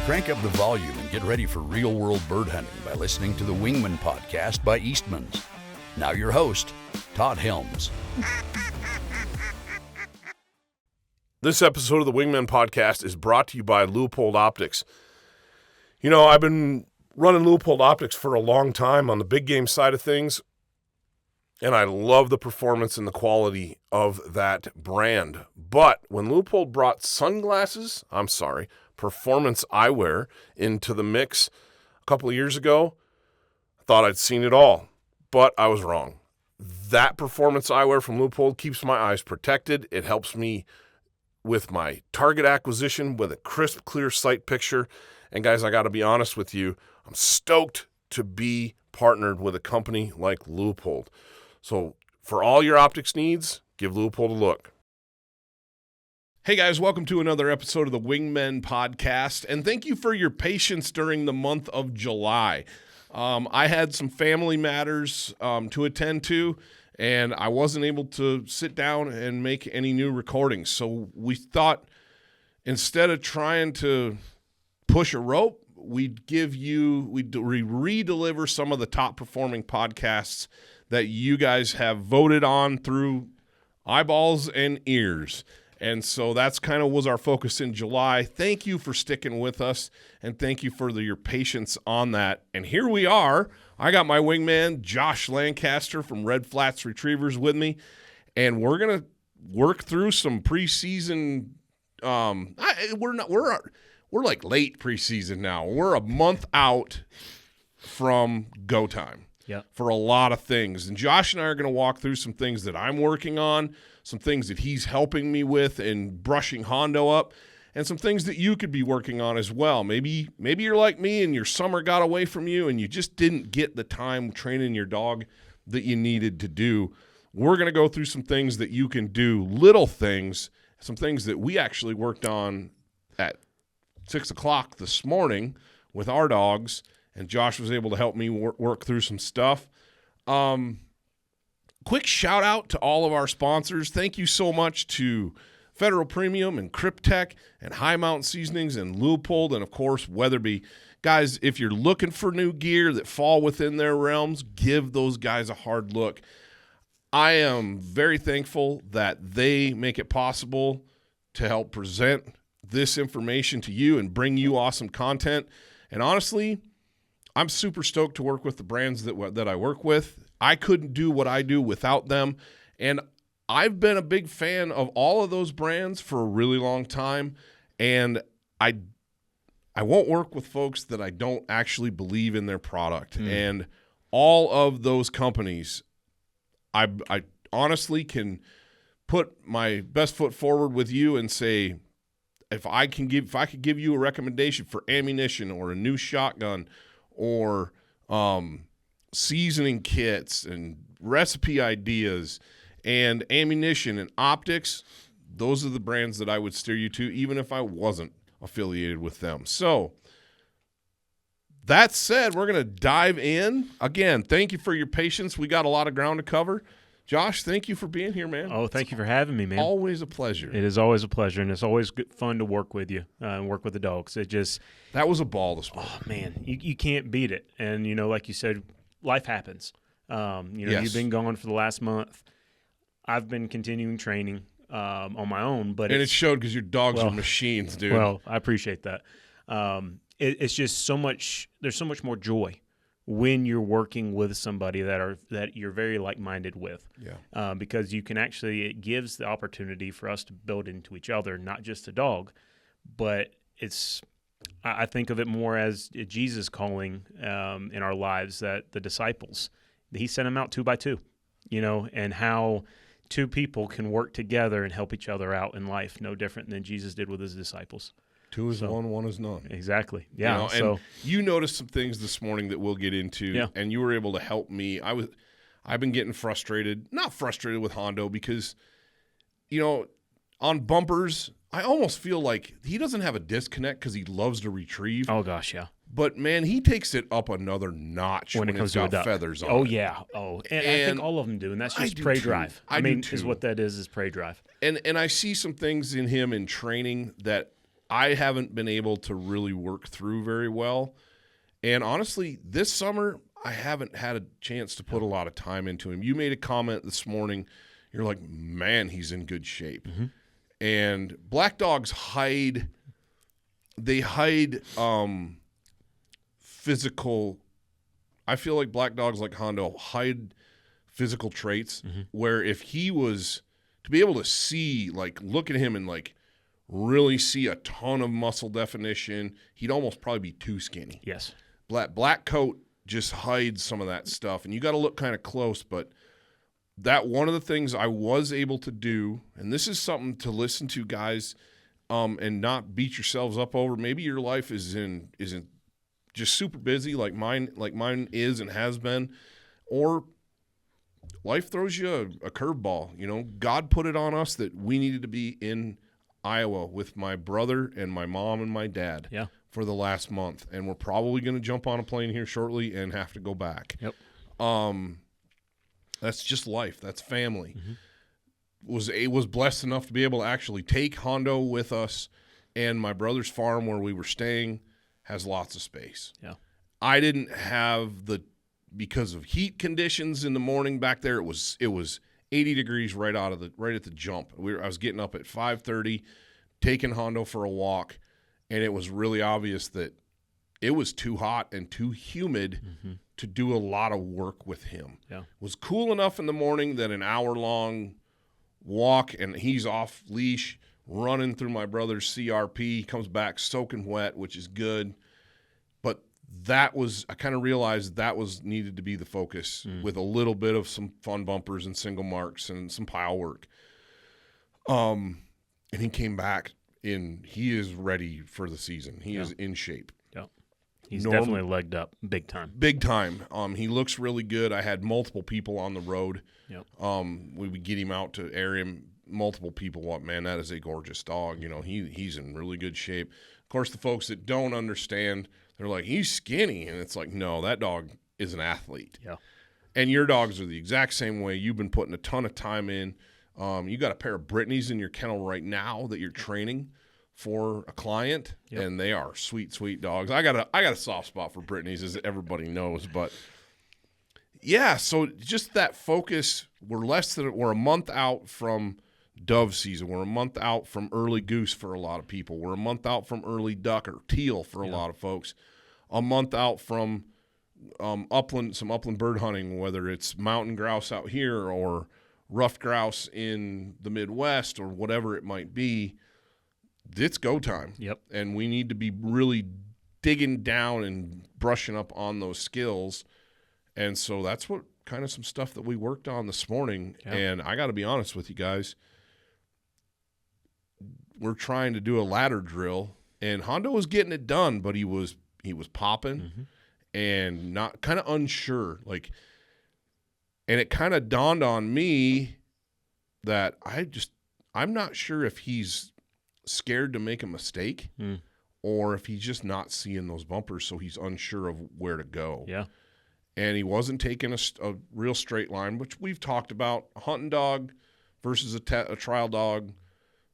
Crank up the volume and get ready for real-world bird hunting by listening to the Wingmen podcast by Eastmans. Now your host, Todd Helms. This episode of the Wingmen podcast is brought to you by Leupold Optics. You know, I've been running Leupold Optics for a long time on the big game side of things, and I love the performance and the quality of that brand. But when Leupold brought performance eyewear into the mix a couple of years ago, I thought I'd seen it all, but I was wrong. That performance eyewear from Leupold keeps my eyes protected. It helps me with my target acquisition with a crisp, clear sight picture. And guys, I got to be honest with you, I'm stoked to be partnered with a company like Leupold. So for all your optics needs, give Leupold a look. Hey guys, welcome to another episode of the Wingmen podcast, and thank you for your patience during the month of July. I had some family matters to attend to, and I wasn't able to sit down and make any new recordings. So we thought instead of trying to push a rope, we'd re-deliver some of the top performing podcasts that you guys have voted on through eyeballs and ears. And so that's kind of was our focus in July. Thank you for sticking with us, and thank you for your patience on that. And here we are. I got my wingman, Josh Lancaster from Red Flats Retrievers with me, and we're going to work through some preseason. We're like late preseason now. We're a month out from go time. Yep. For a lot of things. And Josh and I are going to walk through some things that I'm working on, some things that he's helping me with in brushing Hondo up, and some things that you could be working on as well. Maybe you're like me and your summer got away from you and you just didn't get the time training your dog that you needed to do. We're going to go through some things that you can do, little things, some things that we actually worked on at 6 o'clock this morning with our dogs, and Josh was able to help me work through some stuff. Quick shout out to all of our sponsors. Thank you so much to Federal Premium and Kryptek and Mountain Seasonings and Leupold and, of course, Weatherby. Guys, if you're looking for new gear that fall within their realms, give those guys a hard look. I am very thankful that they make it possible to help present this information to you and bring you awesome content. And honestly, I'm super stoked to work with the brands that I work with. I couldn't do what I do without them. And I've been a big fan of all of those brands for a really long time. And I won't work with folks that I don't actually believe in their product. And all of those companies, I honestly can put my best foot forward with you and say, if I could give you a recommendation for ammunition or a new shotgun or seasoning kits and recipe ideas and ammunition and optics, those are the brands that I would steer you to, even if I wasn't affiliated with them. So that said, we're going to dive in. Again, thank you for your patience. We got a lot of ground to cover. Josh, thank you for being here, man. Oh, thank you for having me, man. Always a pleasure. It is always a pleasure, and it's always fun to work with you and work with the dogs. That was a ball this morning. Oh, man, you can't beat it. And, like you said, life happens. Yes. You've been gone for the last month. I've been continuing training on my own. And it showed because your dogs are machines, dude. Well, I appreciate that. It's just so much – there's so much more joy when you're working with somebody that you're very like-minded with. Yeah. Because you can actually, it gives the opportunity for us to build into each other, not just the dog, but I think of it more as Jesus calling in our lives, that the disciples, he sent them out 2 by 2, and how two people can work together and help each other out in life, no different than Jesus did with his disciples. 2 is one, 1 is none. Exactly. Yeah. And you noticed some things this morning that we'll get into, and you were able to help me. I've been getting not frustrated with Hondo because, on bumpers, I almost feel like he doesn't have a disconnect because he loves to retrieve. Oh, gosh, yeah. But, man, he takes it up another notch when it comes to feathers on it. Oh, yeah. Oh, and I think all of them do, and that's just prey drive. I mean, is what that is prey drive. And I see some things in him in training that I haven't been able to really work through very well. And honestly, this summer, I haven't had a chance to put a lot of time into him. You made a comment this morning. You're like, man, he's in good shape. Mm-hmm. And black dogs hide physical. I feel like black dogs like Hondo hide physical traits where if he was to be able to see, like look at him and like really see a ton of muscle definition, he'd almost probably be too skinny. Yes. Black coat just hides some of that stuff, and you got to look kind of close. But that one of the things I was able to do, and this is something to listen to, guys, and not beat yourselves up over. Maybe your life isn't just super busy like mine is and has been, or life throws you a curveball. You know, God put it on us that we needed to be in Iowa with my brother and my mom and my dad for the last month, and we're probably going to jump on a plane here shortly and have to go back. Yep. That's just life. That's family. Was blessed enough to be able to actually take Hondo with us, and my brother's farm where we were staying has lots of space. Yeah. I didn't have because of heat conditions in the morning back there. It was 80 degrees right at the jump. I was getting up at 5:30, taking Hondo for a walk, and it was really obvious that it was too hot and too humid to do a lot of work with him. Yeah. It was cool enough in the morning that an hour-long walk, and he's off leash, running through my brother's CRP. He comes back soaking wet, which is good. But I kind of realized that needed to be the focus with a little bit of some fun bumpers and single marks and some pile work. And he came back he is ready for the season. He is in shape. Yeah. He's definitely legged up big time. Big time. He looks really good. I had multiple people on the road. Yep. We would get him out to air him. Multiple people want, man, that is a gorgeous dog. You know, he's in really good shape. Of course, the folks that don't understand, they're like, he's skinny. And it's like, no, that dog is an athlete. Yeah. And your dogs are the exact same way. You've been putting a ton of time in. You got a pair of Brittany's in your kennel right now that you're training for a client, and they are sweet, sweet dogs. I got a soft spot for Brittany's, as everybody knows. But yeah, so just that focus. We're a month out from dove season. We're a month out from early goose for a lot of people. We're a month out from early duck or teal for a lot of folks. A month out from some upland bird hunting, whether it's mountain grouse out here or ruffed grouse in the Midwest or whatever it might be. It's go time. Yep. And we need to be really digging down and brushing up on those skills. And so that's what kind of some stuff that we worked on this morning. Yeah. And I got to be honest with you guys. We're trying to do a ladder drill, and Hondo was getting it done, but he was popping and not kind of unsure. And it kind of dawned on me that I'm not sure if he's scared to make a mistake or if he's just not seeing those bumpers, so he's unsure of where to go. Yeah. And he wasn't taking a real straight line, which we've talked about. A hunting dog versus a trial dog.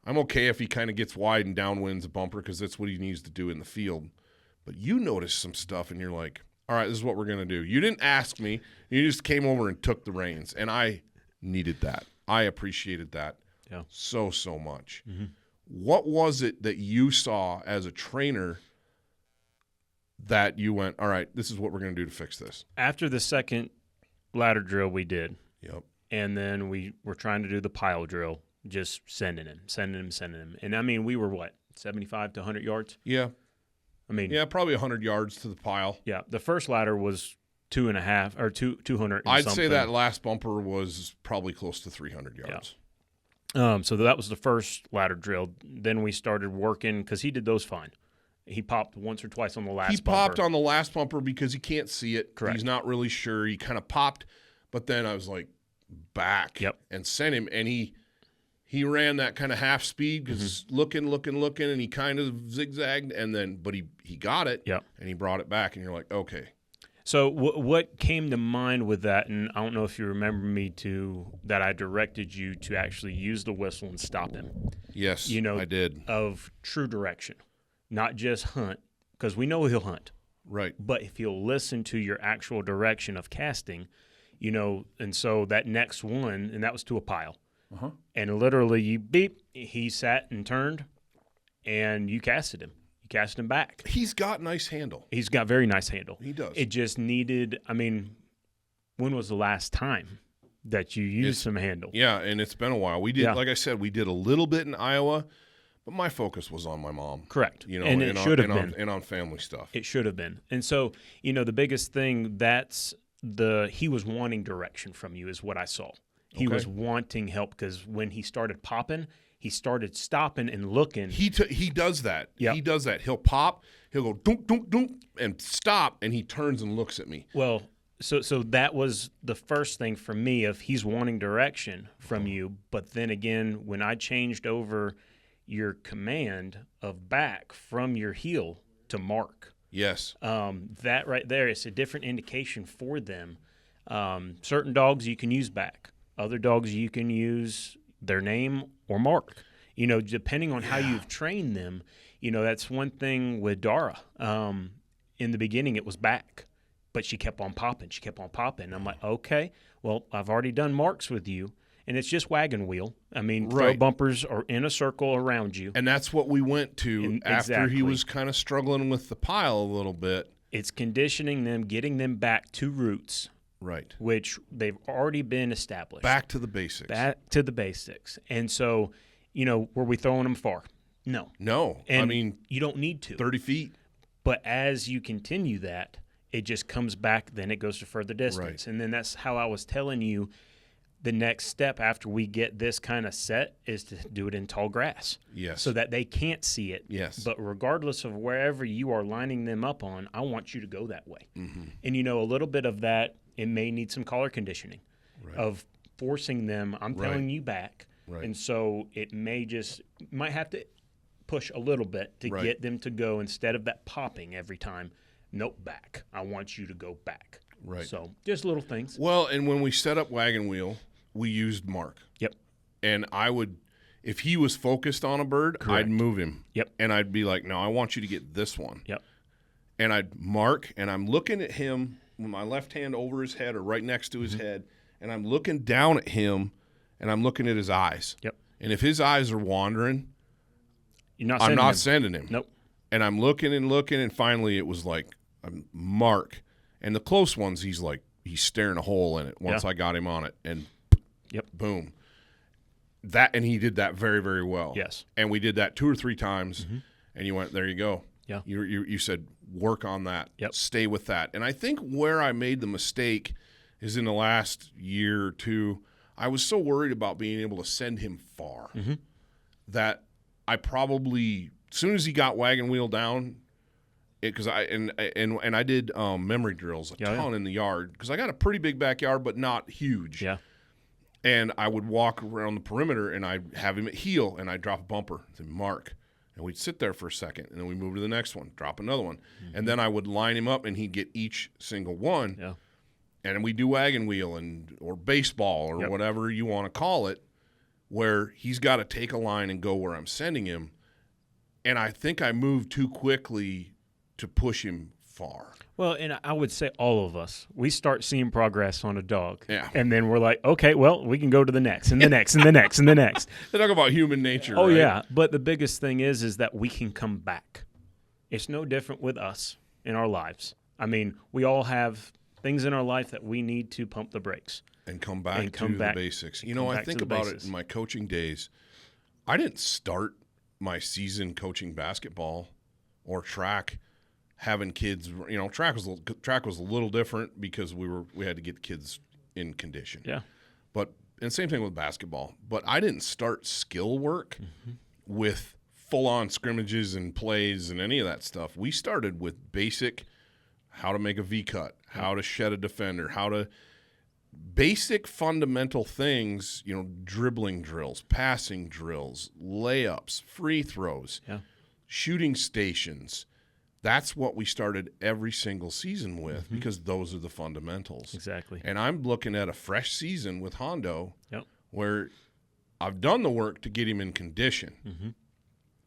I'm okay if he kind of gets wide and downwinds a bumper because that's what he needs to do in the field. But you notice some stuff, and you're like, all right, this is what we're going to do. You didn't ask me. You just came over and took the reins, and I needed that. I appreciated that so much. What was it that you saw as a trainer that you went, all right, this is what we're going to do to fix this? After the second ladder drill we did. Yep. And then we were trying to do the pile drill, just sending him. And, I mean, we were, 75 to 100 yards? Yeah. I mean. Yeah, probably 100 yards to the pile. Yeah. The first ladder was 2.5 or 200 I'd something. say that last bumper was probably close to 300 yards. Yeah. So that was the first ladder drill. Then we started working because he did those fine. He popped once or twice on the last bumper. He popped on the last bumper because he can't see it. Correct. He's not really sure. He kind of popped, but then I was like, back and sent him, and he ran that kind of half speed because looking, and he kind of zigzagged, and then but he got it, and he brought it back, and you're like, okay. So what came to mind with that, and I don't know if you remember me that I directed you to actually use the whistle and stop him. Yes, I did. Of true direction, not just hunt, because we know he'll hunt. Right. But if he'll listen to your actual direction of casting, and so that next one, and that was to a pile. Uh-huh. And literally you beep, he sat and turned, and you casted him. You cast him back. He's got nice handle. He's got very nice handle. He does. It just needed, when was the last time that you used some handle? Yeah, and it's been a while. We did, like I said, we did a little bit in Iowa, but my focus was on my mom. Correct. And it should have been. And on family stuff. It should have been. And so, the biggest thing he was wanting direction from you is what I saw. He was wanting help because when he started popping, he started stopping and looking. He does that. Yep. He does that. He'll pop, he'll go dunk, dunk, dunk, and stop, and he turns and looks at me. Well, so that was the first thing for me of he's wanting direction from you. But then again, when I changed over your command of back from your heel to mark. Yes. That right there is a different indication for them. Certain dogs you can use back. Other dogs you can use their name or mark. Depending on how you've trained them, that's one thing with Dara. In the beginning it was back, but she kept on popping. I'm like, okay, well, I've already done marks with you. And it's just wagon wheel. Throw bumpers are in a circle around you. And that's what we went to after he was kind of struggling with the pile a little bit. It's conditioning them, getting them back to roots. Right. Which they've already been established. Back to the basics. And so, were we throwing them far? No. And you don't need to. 30 feet. But as you continue that, it just comes back, then it goes to further distance. Right. And then that's how I was telling you the next step after we get this kind of set is to do it in tall grass. Yes. So that they can't see it. Yes. But regardless of wherever you are lining them up on, I want you to go that way. Mm-hmm. And, a little bit of that, it may need some collar conditioning of forcing them. I'm telling you back. Right. And so it might have to push a little bit to get them to go instead of that popping every time. Nope, back. I want you to go back. Right. So just little things. Well, and when we set up wagon wheel, we used mark. Yep. And I would, if he was focused on a bird, I'd move him. Yep. And I'd be like, no, I want you to get this one. Yep. And I'd mark, and I'm looking at him with my left hand over his head or right next to his head, and I'm looking down at him, and I'm looking at his eyes. Yep. And if his eyes are wandering, I'm not sending him. Nope. And I'm looking, and finally it was like, mark. And the close ones, he's staring a hole in it once I got him on it, and boom. And he did that very, very well. Yes. And we did that 2 or 3 times, and you went, there you go. Yeah. You said, work on that. Yep. Stay with that. And I think where I made the mistake is in the last year or two, I was so worried about being able to send him far that I probably, as soon as he got wagon wheel down, because I did memory drills a ton in the yard because I got a pretty big backyard, but not huge. Yeah. And I would walk around the perimeter, and I'd have him at heel, and I'd drop a bumper, say mark, and we'd sit there for a second, and then we move to the next one, drop another one, and then I would line him up, and he'd get each single one. Yeah. And we do wagon wheel or baseball or whatever you want to call it, where he's got to take a line and go where I'm sending him. And I think I moved too quickly to push him far. Well, and I would say all of us, we start seeing progress on a dog. Yeah. And then we're like, okay, well, we can go to the next and the next and the next and the next. They talk about human nature, Oh, right? yeah. But the biggest thing is that we can come back. It's no different with us in our lives. We all have things in our life that we need to pump the brakes. And come back to the basics. I think about it in my coaching days. I didn't start my season coaching basketball or track having kids. Track was a little different because we had to get kids in condition. Yeah. And same thing with basketball. But I didn't start skill work with full-on scrimmages and plays and any of that stuff. We started with basic how to make a V-cut, how to shed a defender, basic fundamental things, dribbling drills, passing drills, layups, free throws, shooting stations, that's what we started every single season with because those are the fundamentals. Exactly. And I'm looking at a fresh season with Hondo Yep. where I've done the work to get him in condition.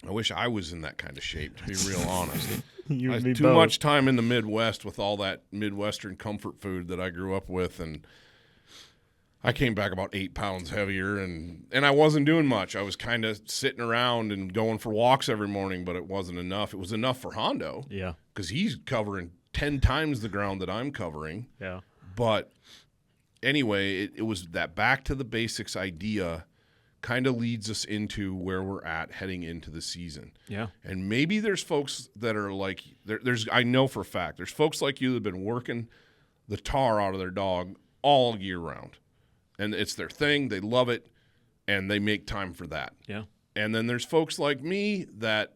I wish I was in that kind of shape, to be real honest. You I and had me too both. much time in the Midwest with all that Midwestern comfort food that I grew up with, and I came back about 8 pounds heavier, and I wasn't doing much. I was kind of sitting around and going for walks every morning, but it wasn't enough. It was enough for Hondo. Yeah. Because he's covering 10 times the ground that I'm covering. Yeah. But anyway, it was that back to the basics idea kind of leads us into where we're at heading into the season. Yeah. And maybe there's folks that are like, there's I know for a fact, there's folks like you that have been working the tar out of their dog all year round. And it's their thing, they love it, and they make time for that. Yeah. And then there's folks like me that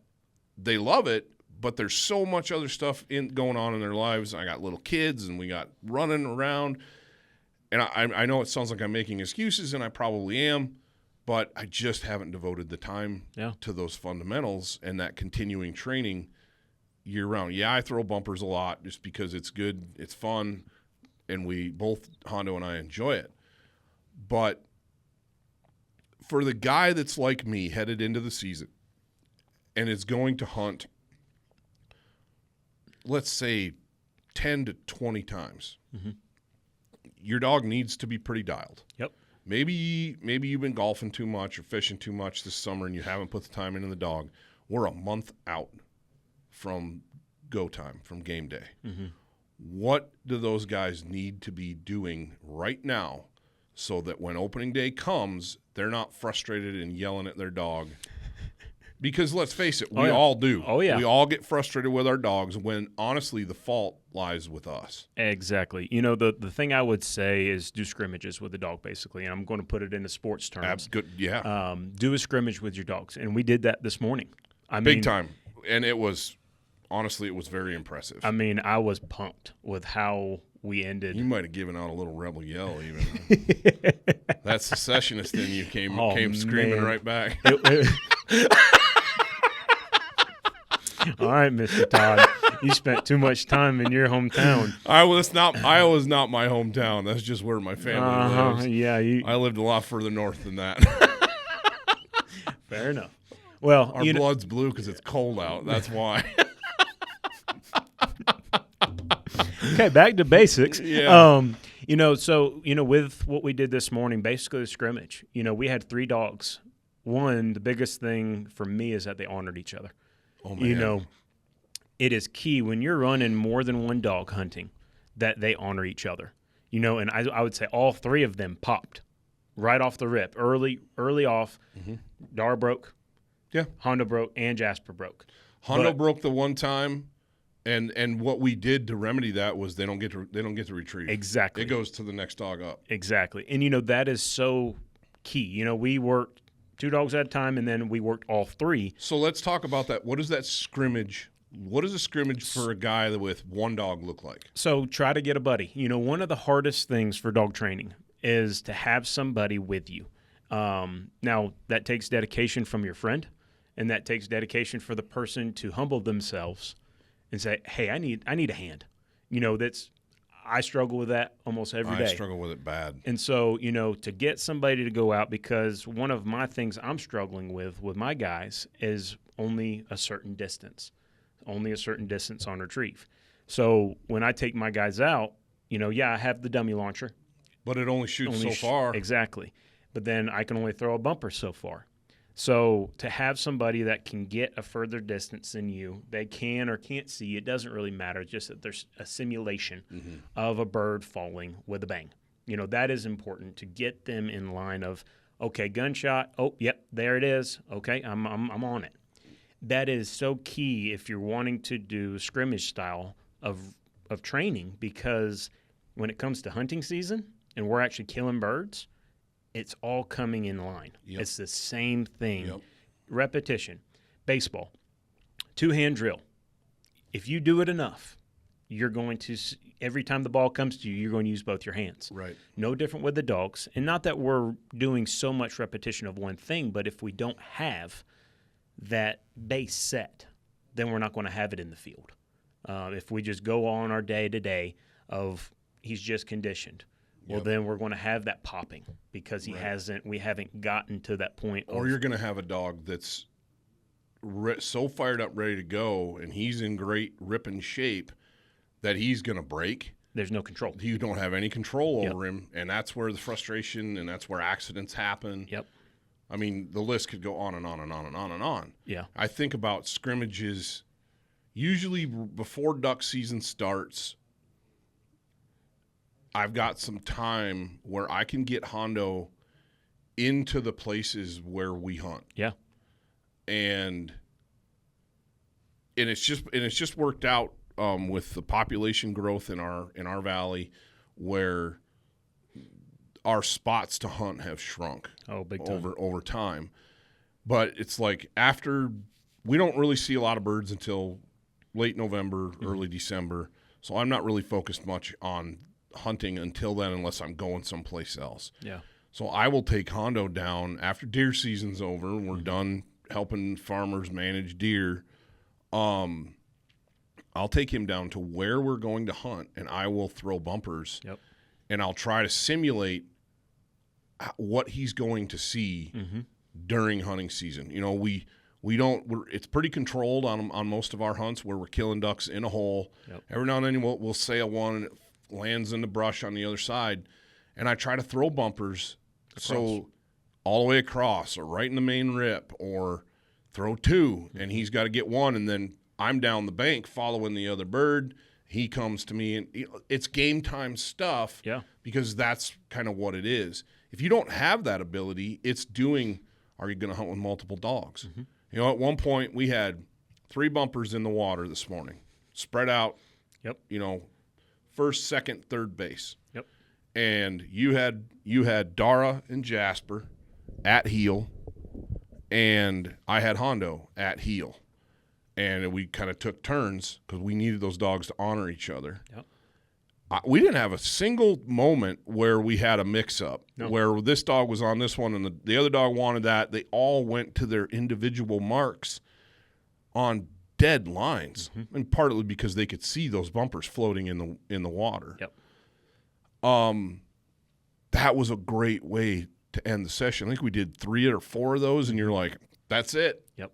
they love it, but there's so much other stuff going on in their lives. I got little kids, and we got running around. And I know it sounds like I'm making excuses, and I probably am, but I just haven't devoted the time to those fundamentals and that continuing training year-round. Yeah, I throw bumpers a lot just because it's good, it's fun, and we both, Hondo and I, enjoy it. But for the guy that's like me headed into the season and is going to hunt, let's say 10 to 20 times, your dog needs to be pretty dialed. Yep. Maybe you've been golfing too much or fishing too much this summer and you haven't put the time into the dog. We're a month out from go time, from game day. What do those guys need to be doing right now so that when opening day comes, they're not frustrated and yelling at their dog? Because let's face it, we all do. Oh, yeah. We all get frustrated with our dogs when, honestly, the fault lies with us. Exactly. You know, the thing I would say is do scrimmages with the dog, basically, and I'm going to put it into sports terms. Good, yeah. Do a scrimmage with your dogs, and we did that this morning. Big time. And it was, honestly, it was very impressive. I mean, I was pumped with how we ended. You might have given out a little rebel yell, even. That secessionist in you came screaming right back. All right, Mr. Todd, you spent too much time in your hometown. Iowa's not my hometown. That's just where my family lives. Yeah, I lived a lot further north than that. Fair enough. Well, our blood's blue because it's cold out. That's why. Okay, back to basics. Yeah. With what we did this morning, basically the scrimmage, we had 3 dogs. One, the biggest thing for me is that they honored each other. Oh, man. It is key when you're running more than one dog hunting that they honor each other. And I would say all 3 of them popped right off the rip, early off. Dar broke. Yeah. Hondo broke and Jasper broke. Hondo broke the one time. And what we did to remedy that was they don't get to retrieve. Exactly. It goes to the next dog up. Exactly. And that is so key. We worked 2 dogs at a time, and then we worked all 3. So let's talk about that. What is that scrimmage? What does a scrimmage for a guy with one dog look like? So try to get a buddy. One of the hardest things for dog training is to have somebody with you. Now, that takes dedication from your friend, and that takes dedication for the person to humble themselves and say, hey, I need a hand. I struggle with that almost every day. I struggle with it bad. And so, to get somebody to go out, because one of my things I'm struggling with my guys is only a certain distance on retrieve. So when I take my guys out, I have the dummy launcher. But it only shoots so far. Exactly. But then I can only throw a bumper so far. So to have somebody that can get a further distance than you, they can or can't see, it doesn't really matter, just that there's a simulation of a bird falling with a bang. That is important to get them in line of, okay, gunshot, oh, yep, there it is, okay, I'm on it. That is so key if you're wanting to do scrimmage style of training, because when it comes to hunting season and we're actually killing birds, it's all coming in line. Yep. It's the same thing. Yep. Repetition. Baseball. 2-hand drill. If you do it enough, you're going to, every time the ball comes to you, you're going to use both your hands. Right. No different with the dogs. And not that we're doing so much repetition of one thing, but if we don't have that base set, then we're not going to have it in the field. If we just go on our day to day of he's just conditioned, well, then we're going to have that popping because we haven't gotten to that point. Or you're going to have a dog that's so fired up, ready to go, and he's in great ripping shape that he's going to break. There's no control. You don't have any control over him, and that's where the frustration and that's where accidents happen. Yep. I mean, the list could go on and on and on and on and on. Yeah. I think about scrimmages usually before duck season starts. I've got some time where I can get Hondo into the places where we hunt. Yeah. And it's just worked out with the population growth in our valley, where our spots to hunt have shrunk. Big time. over time. But it's like after we don't really see a lot of birds until late November, early December. So I'm not really focused much on hunting until then, unless I'm going someplace else. Yeah. So I will take Hondo down after deer season's over and we're done helping farmers manage deer. I'll take him down to where we're going to hunt, and I will throw bumpers. Yep. And I'll try to simulate what he's going to see during hunting season. You know, it's pretty controlled on most of our hunts where we're killing ducks in a hole. Yep. Every now and then we'll sail one and it lands in the brush on the other side, and I try to throw bumpers so all the way across or right in the main rip, or throw two and he's got to get one, and then I'm down the bank following the other bird. He comes to me, and it's game time stuff. Yeah. Because that's kind of what it is. If you don't have that ability, it's doing, are you going to hunt with multiple dogs? You know, at one point we had 3 bumpers in the water this morning, spread out. Yep. You know, first, second, third base. Yep. And you had Dara and Jasper at heel, and I had Hondo at heel. And we kind of took turns because we needed those dogs to honor each other. Yep. We didn't have a single moment where we had a mix-up, No. where this dog was on this one and the other dog wanted that. They all went to their individual marks on dead lines, and partly because they could see those bumpers floating in the water. Yep. That was a great way to end the session. I think we did 3 or 4 of those, and you're like, that's it. Yep.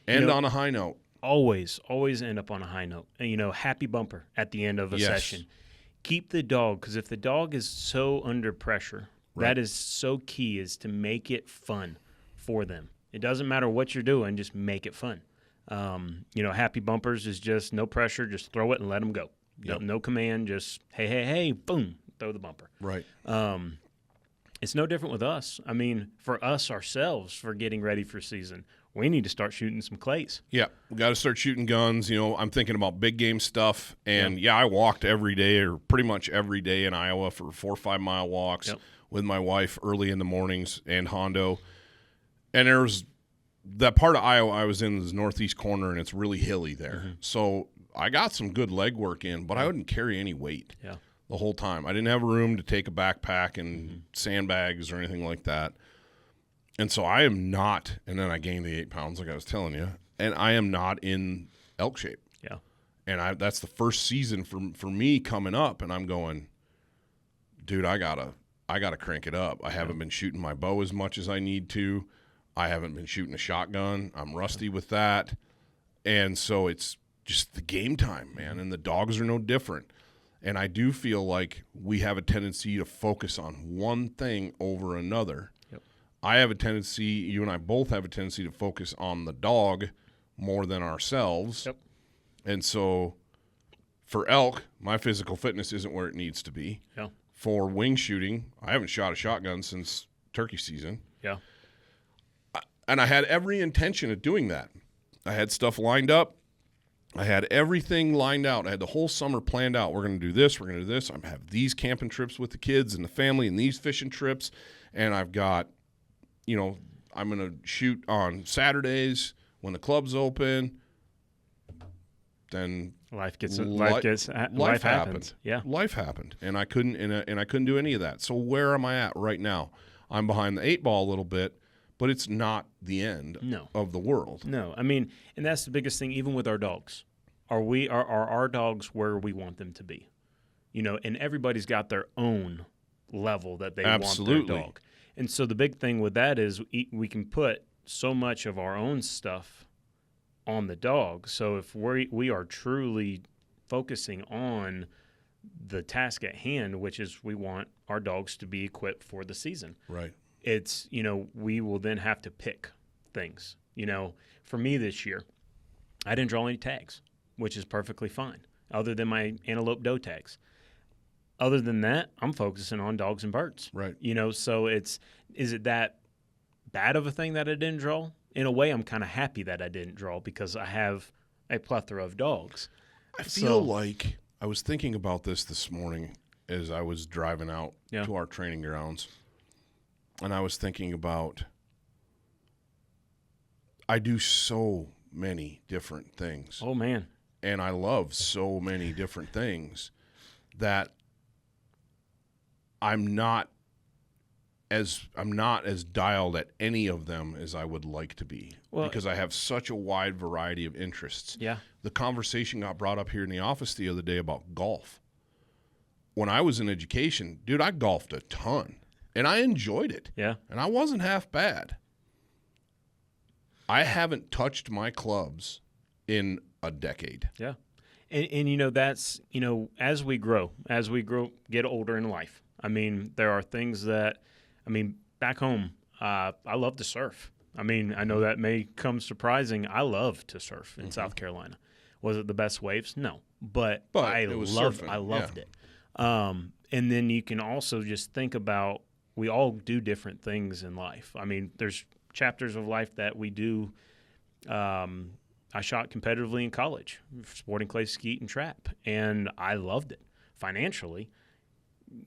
End on a high note. Always end up on a high note. And, happy bumper at the end of a session. Keep the dog, because if the dog is so under pressure, that is so key, is to make it fun for them. It doesn't matter what you're doing, just make it fun. Happy bumpers is just no pressure, just throw it and let them go. Yep. No command, just hey, boom, throw the bumper. Right. It's no different with us. I mean, for us ourselves, for getting ready for season, we need to start shooting some clays. Yeah, we got to start shooting guns. I'm thinking about big game stuff. And, I walked every day, or pretty much every day in Iowa, for 4 or 5 mile walks with my wife early in the mornings and Hondo. And there's that part of Iowa I was in, is northeast corner, and it's really hilly there. So I got some good leg work in, but I wouldn't carry any weight the whole time. I didn't have room to take a backpack and sandbags or anything like that. And so I am not, and then I gained the 8 pounds like I was telling you, and I am not in elk shape. Yeah. And that's the first season for me coming up, and I'm going, dude, I gotta crank it up. I haven't been shooting my bow as much as I need to. I haven't been shooting a shotgun. I'm rusty with that. And so it's just the game time, man, and the dogs are no different. And I do feel like we have a tendency to focus on one thing over another. I have a tendency, you and I both have a tendency to focus on the dog more than ourselves. Yep. And so for elk, my physical fitness isn't where it needs to be. Yeah. For wing shooting, I haven't shot a shotgun since turkey season. Yeah. And I had every intention of doing that. I had stuff lined up. I had everything lined out. I had the whole summer planned out. We're going to do this. We're going to do this. I have these camping trips with the kids and the family and these fishing trips. And I've got, I'm going to shoot on Saturdays when the club's open. Then life happened. happens. Yeah. Life happened. And I couldn't do any of that. So where am I at right now? I'm behind the 8 ball a little bit, but it's not the end of the world. No. I mean, and that's the biggest thing, even with our dogs. are our dogs where we want them to be? And everybody's got their own level that they want their dog. And so the big thing with that is we can put so much of our own stuff on the dog. So if we are truly focusing on the task at hand, which is we want our dogs to be equipped for the season. Right. It's, we will then have to pick things. For me this year, I didn't draw any tags, which is perfectly fine, other than my antelope doe tags. Other than that, I'm focusing on dogs and birds. Right. So is it that bad of a thing that I didn't draw? In a way, I'm kind of happy that I didn't draw because I have a plethora of dogs. I feel like I was thinking about this morning as I was driving out to our training grounds, and I was thinking about I do so many different things. Oh, man. And I love so many different things that I'm not as dialed at any of them as I would like to be, because I have such a wide variety of interests. Yeah. The conversation got brought up here in the office the other day about golf. When I was in education, dude, I golfed a ton, and I enjoyed it. Yeah. And I wasn't half bad. I haven't touched my clubs in a decade. Yeah. And that's, as we grow, get older in life. I mean, there are things that, back home, I love to surf. I know that may come surprising. I love to surf in South Carolina. Was it the best waves? No. But I loved it. And then you can also just think about, we all do different things in life. There's chapters of life that we do. I shot competitively in college, sporting clay, skeet, and trap, and I loved it. Financially,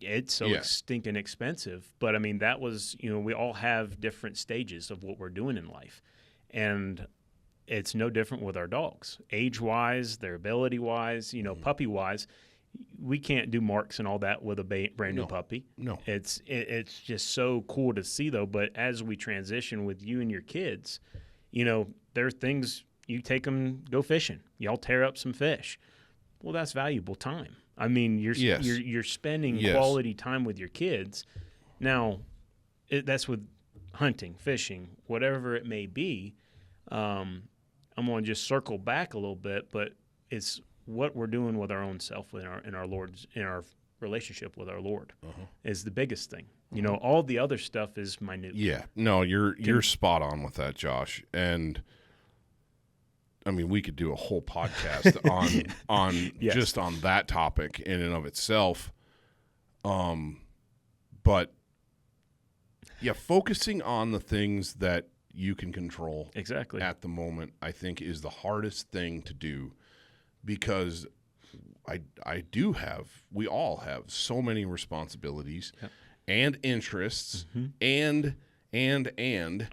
it's so stinking expensive, but that was, we all have different stages of what we're doing in life, and it's no different with our dogs. Age-wise, their ability-wise, puppy-wise, we can't do marks and all that with a brand new puppy. No. It's just so cool to see, though. But as we transition with you and your kids, there are things. You take them go fishing. Y'all tear up some fish. Well, that's valuable time. You're spending quality time with your kids. Now, that's with hunting, fishing, whatever it may be. I'm going to just circle back a little bit, but it's what we're doing with our own self in our relationship with our Lord is the biggest thing. All the other stuff is minute. Yeah, no, you're spot on with that, Josh. And we could do a whole podcast on just on that topic in and of itself. But focusing on the things that you can control exactly at the moment, I think, is the hardest thing to do, because we all have so many responsibilities and interests and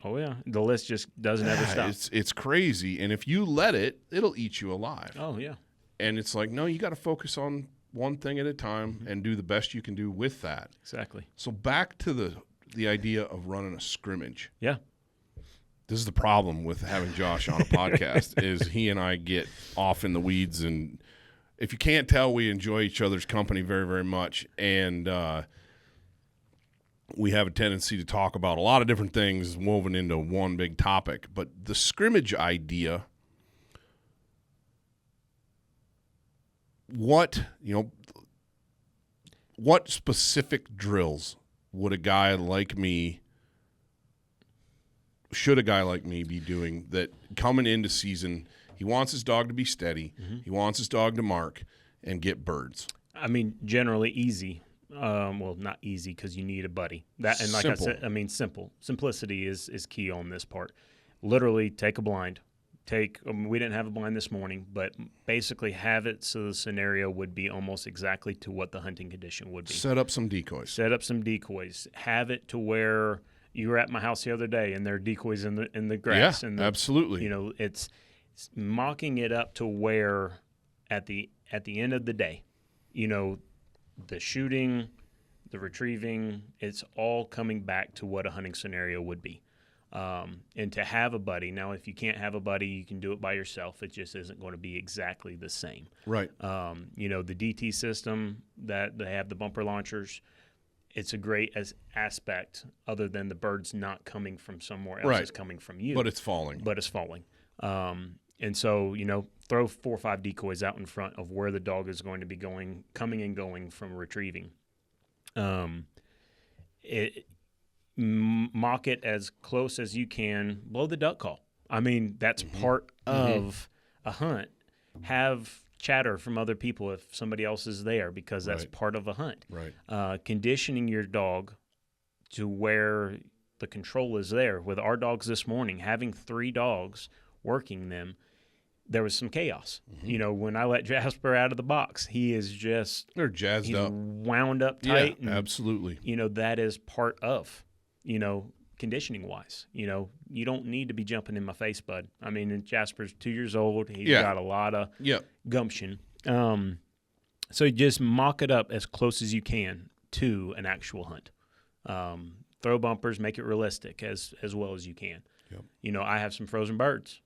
oh yeah, the list just doesn't ever stop. It's crazy, and if you let it, it'll eat you alive. Oh yeah. And it's like, no, you got to focus on one thing at a time and do the best you can do with that. Exactly. So back to the idea of running a scrimmage. Yeah. This is the problem with having Josh on a podcast is he and I get off in the weeds, and if you can't tell, we enjoy each other's company very, very much, and we have a tendency to talk about a lot of different things woven into one big topic. But the scrimmage idea, what specific drills should a guy like me be doing that coming into season? He wants his dog to be steady. He wants his dog to mark and get birds. Generally easy. Well, not easy because you need a buddy. That, and like simple. I said, simple. Simplicity is key on this part. Literally take a blind. We didn't have a blind this morning, but basically have it so the scenario would be almost exactly to what the hunting condition would be. Set up some decoys. Have it to where you were at my house the other day and there are decoys in the grass. Yeah, and absolutely. It's mocking it up to where at the end of the day, the shooting, the retrieving, it's all coming back to what a hunting scenario would be. And to have a buddy. Now, if you can't have a buddy, you can do it by yourself. It just isn't going to be exactly the same. Right. You know, the DT system that they have, the bumper launchers, it's a great aspect other than the bird's not coming from somewhere else. Right. It's coming from you. But it's falling. And so, you know, throw 4 or 5 decoys out in front of where the dog is going to be coming and going from retrieving. Mock it as close as you can. Blow the duck call. I mean, that's part of a hunt. Have chatter from other people if somebody else is there, because that's part of a hunt. Right. Conditioning your dog to where the control is there. With our dogs this morning, having 3 dogs working them, there was some chaos. You know, when I let Jasper out of the box, he is just they're jazzed up, wound up tight. Yeah, and, absolutely. You know, that is part of, you know, conditioning wise. You know, you don't need to be jumping in my face, bud. I mean, and Jasper's 2 years old. He's got a lot of gumption. So just mock it up as close as you can to an actual hunt. Throw bumpers, make it realistic as well as you can. You know, I have some frozen birds.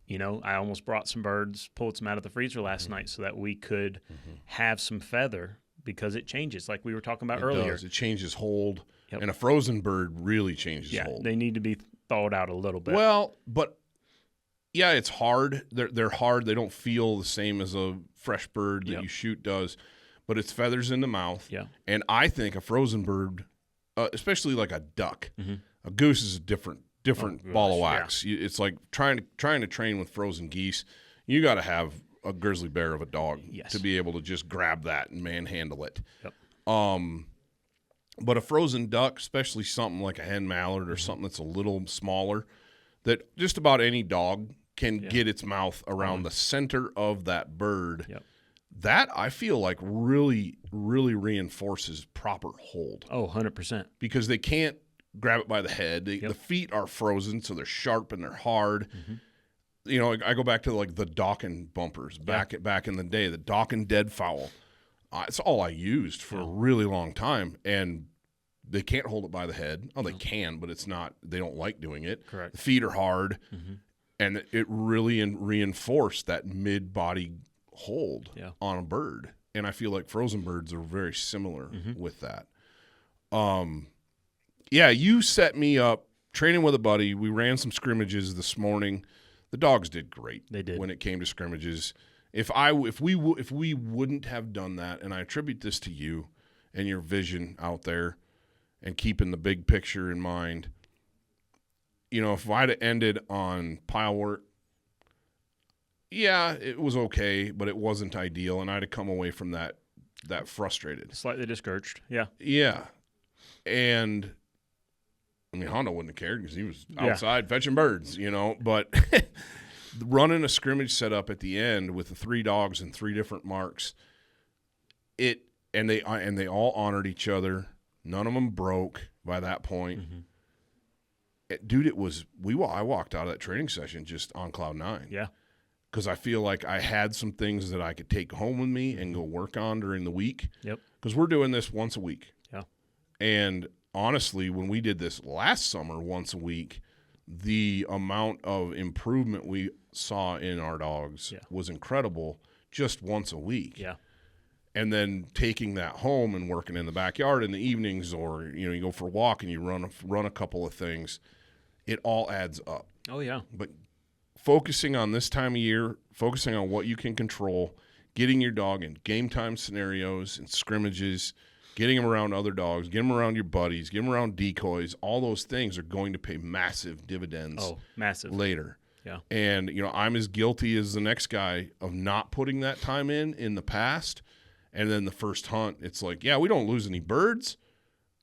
You know, I almost brought some birds, pulled some out of the freezer last night so that we could have some feather, because it changes, like we were talking about earlier. It changes hold, and a frozen bird really changes hold. They need to be thawed out a little bit. Well, but yeah, it's hard. They're hard. They don't feel the same as a fresh bird that you shoot does, but it's feathers in the mouth. Yeah. And I think a frozen bird, especially like a duck, a goose is a different ball of wax. It's like trying to train with frozen geese. You got to have a grizzly bear of a dog to be able to just grab that and manhandle it. But a frozen duck, especially something like a hen mallard or something that's a little smaller, that just about any dog can get its mouth around the center of that bird. That, I feel like, really, really reinforces proper hold. Oh, 100%. Because they can't grab it by the head. The feet are frozen, so they're sharp and they're hard. You know, I go back to like the Dawkin bumpers back in the day, the Dawkin deadfowl. It's all I used for a really long time, and they can't hold it by the head. Oh, they can, but it's not. They don't like doing it. Correct. The feet are hard, and it really reinforced that mid-body hold on a bird. And I feel like frozen birds are very similar with that. Yeah, you set me up training with a buddy. We ran some scrimmages this morning. The dogs did great. They did. When it came to scrimmages. If we wouldn't have done that, and I attribute this to you and your vision out there and keeping the big picture in mind, you know, if I'd have ended on pile work, yeah, it was okay, but it wasn't ideal, and I'd have come away from that frustrated. Slightly discouraged, yeah. Yeah. And I mean, Hondo wouldn't have cared because he was outside fetching birds, you know. But running a scrimmage setup at the end with the 3 dogs and 3 different marks, and they all honored each other. None of them broke by that point. Dude, I walked out of that training session just on cloud 9. Yeah. Because I feel like I had some things that I could take home with me and go work on during the week. Yep. Because we're doing this once a week. Yeah. And honestly, when we did this last summer once a week, the amount of improvement we saw in our dogs was incredible just once a week. Yeah. And then taking that home and working in the backyard in the evenings, or, you know, you go for a walk and you run a couple of things, it all adds up. Oh, yeah. But focusing on this time of year, focusing on what you can control, getting your dog in game time scenarios and scrimmages, getting them around other dogs, getting them around your buddies, getting them around decoys, all those things are going to pay massive dividends later. Yeah. And, you know, I'm as guilty as the next guy of not putting that time in the past. And then the first hunt, it's like, yeah, we don't lose any birds,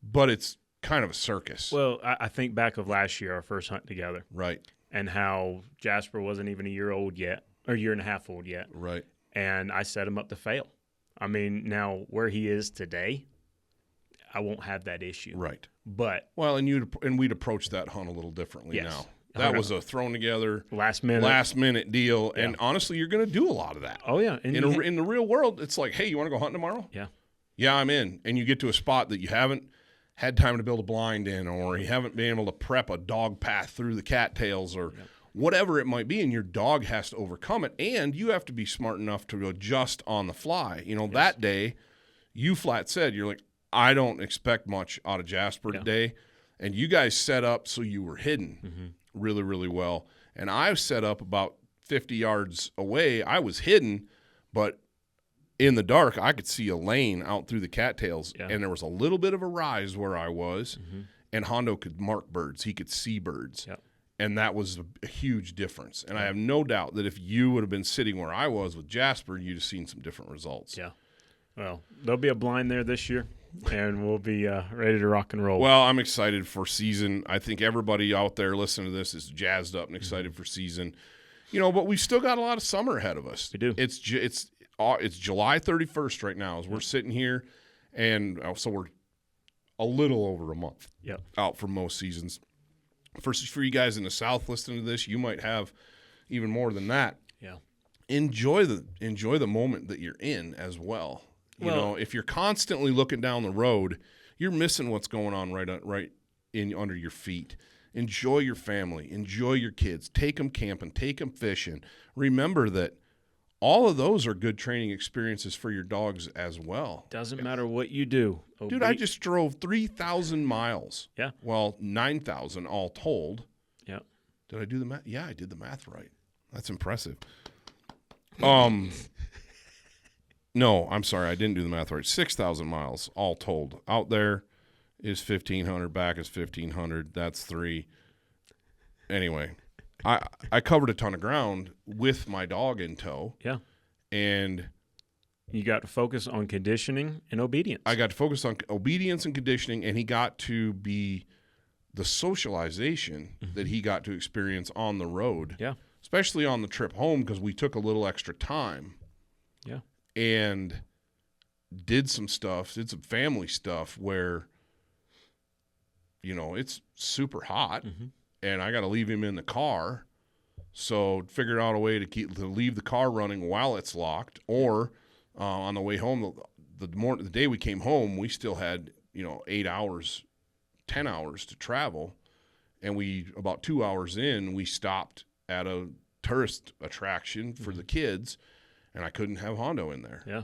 but it's kind of a circus. Well, I think back of last year, our first hunt together. Right. And how Jasper wasn't even a year old yet, or a year and a half old yet. Right. And I set him up to fail. I mean, now where he is today, I won't have that issue. Right. But well, and we'd approach that hunt a little differently now. That was a thrown together last minute deal, and honestly, you're going to do a lot of that. Oh yeah, and in the real world, it's like, hey, you want to go hunting tomorrow? Yeah, yeah, I'm in. And you get to a spot that you haven't had time to build a blind in, or you haven't been able to prep a dog path through the cattails, or whatever it might be, and your dog has to overcome it, and you have to be smart enough to adjust on the fly. That day, you flat said, you're like, I don't expect much out of Jasper today, and you guys set up so you were hidden really, really well, and I set up about 50 yards away. I was hidden, but in the dark, I could see a lane out through the cattails, and there was a little bit of a rise where I was, and Hondo could mark birds. He could see birds, and that was a huge difference. And I have no doubt that if you would have been sitting where I was with Jasper, you'd have seen some different results. Yeah. Well, there'll be a blind there this year, and we'll be ready to rock and roll. Well, I'm excited for season. I think everybody out there listening to this is jazzed up and excited for season. But we've still got a lot of summer ahead of us. We do. It's July 31st right now as we're sitting here, and so we're a little over a month out from most seasons. For you guys in the South listening to this, you might have even more than that. Yeah. Enjoy the moment that you're in as well. If you're constantly looking down the road, you're missing what's going on right in under your feet. Enjoy your family. Enjoy your kids. Take them camping. Take them fishing. Remember that all of those are good training experiences for your dogs as well. Doesn't matter what you do. Dude, I just drove 3,000 miles. Yeah. Well, 9,000 all told. Yeah. Did I do the math? Yeah, I did the math right. That's impressive. No, I'm sorry. I didn't do the math right. 6,000 miles all told. Out there is 1,500. Back is 1,500. That's 3. Anyway, I covered a ton of ground with my dog in tow. Yeah. And you got to focus on conditioning and obedience. I got to focus on obedience and conditioning, and he got to be the socialization that he got to experience on the road. Yeah. Especially on the trip home, because we took a little extra time. Yeah. And did some family stuff where, it's super hot, and I got to leave him in the car. So figured out a way to leave the car running while it's locked, or on the way home, the day we came home, we still had 8 hours, 10 hours to travel, and about 2 hours in, we stopped at a tourist attraction for the kids, and I couldn't have Hondo in there. Yeah.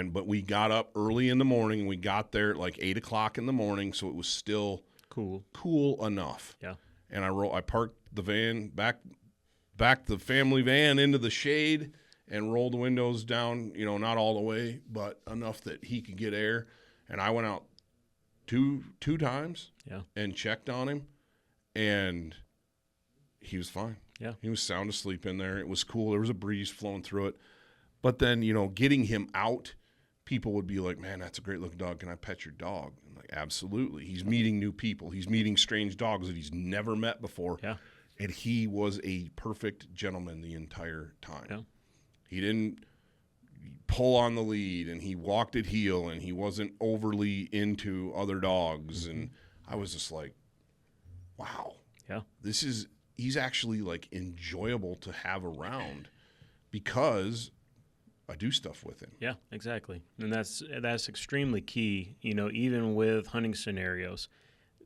But we got up early in the morning. We got there at like 8 o'clock in the morning, so it was still cool enough. Yeah. And I parked the van back the family van into the shade and rolled the windows down, not all the way, but enough that he could get air. And I went out two times and checked on him, and he was fine. Yeah. He was sound asleep in there. It was cool. There was a breeze flowing through it. But then, getting him out, people would be like, man, that's a great looking dog. Can I pet your dog? I'm like, absolutely. He's meeting new people. He's meeting strange dogs that he's never met before. Yeah. And he was a perfect gentleman the entire time. Yeah. He didn't pull on the lead, and he walked at heel, and he wasn't overly into other dogs. And I was just like, wow. Yeah. He's actually like enjoyable to have around because I do stuff with him. Yeah, exactly. And that's extremely key, even with hunting scenarios.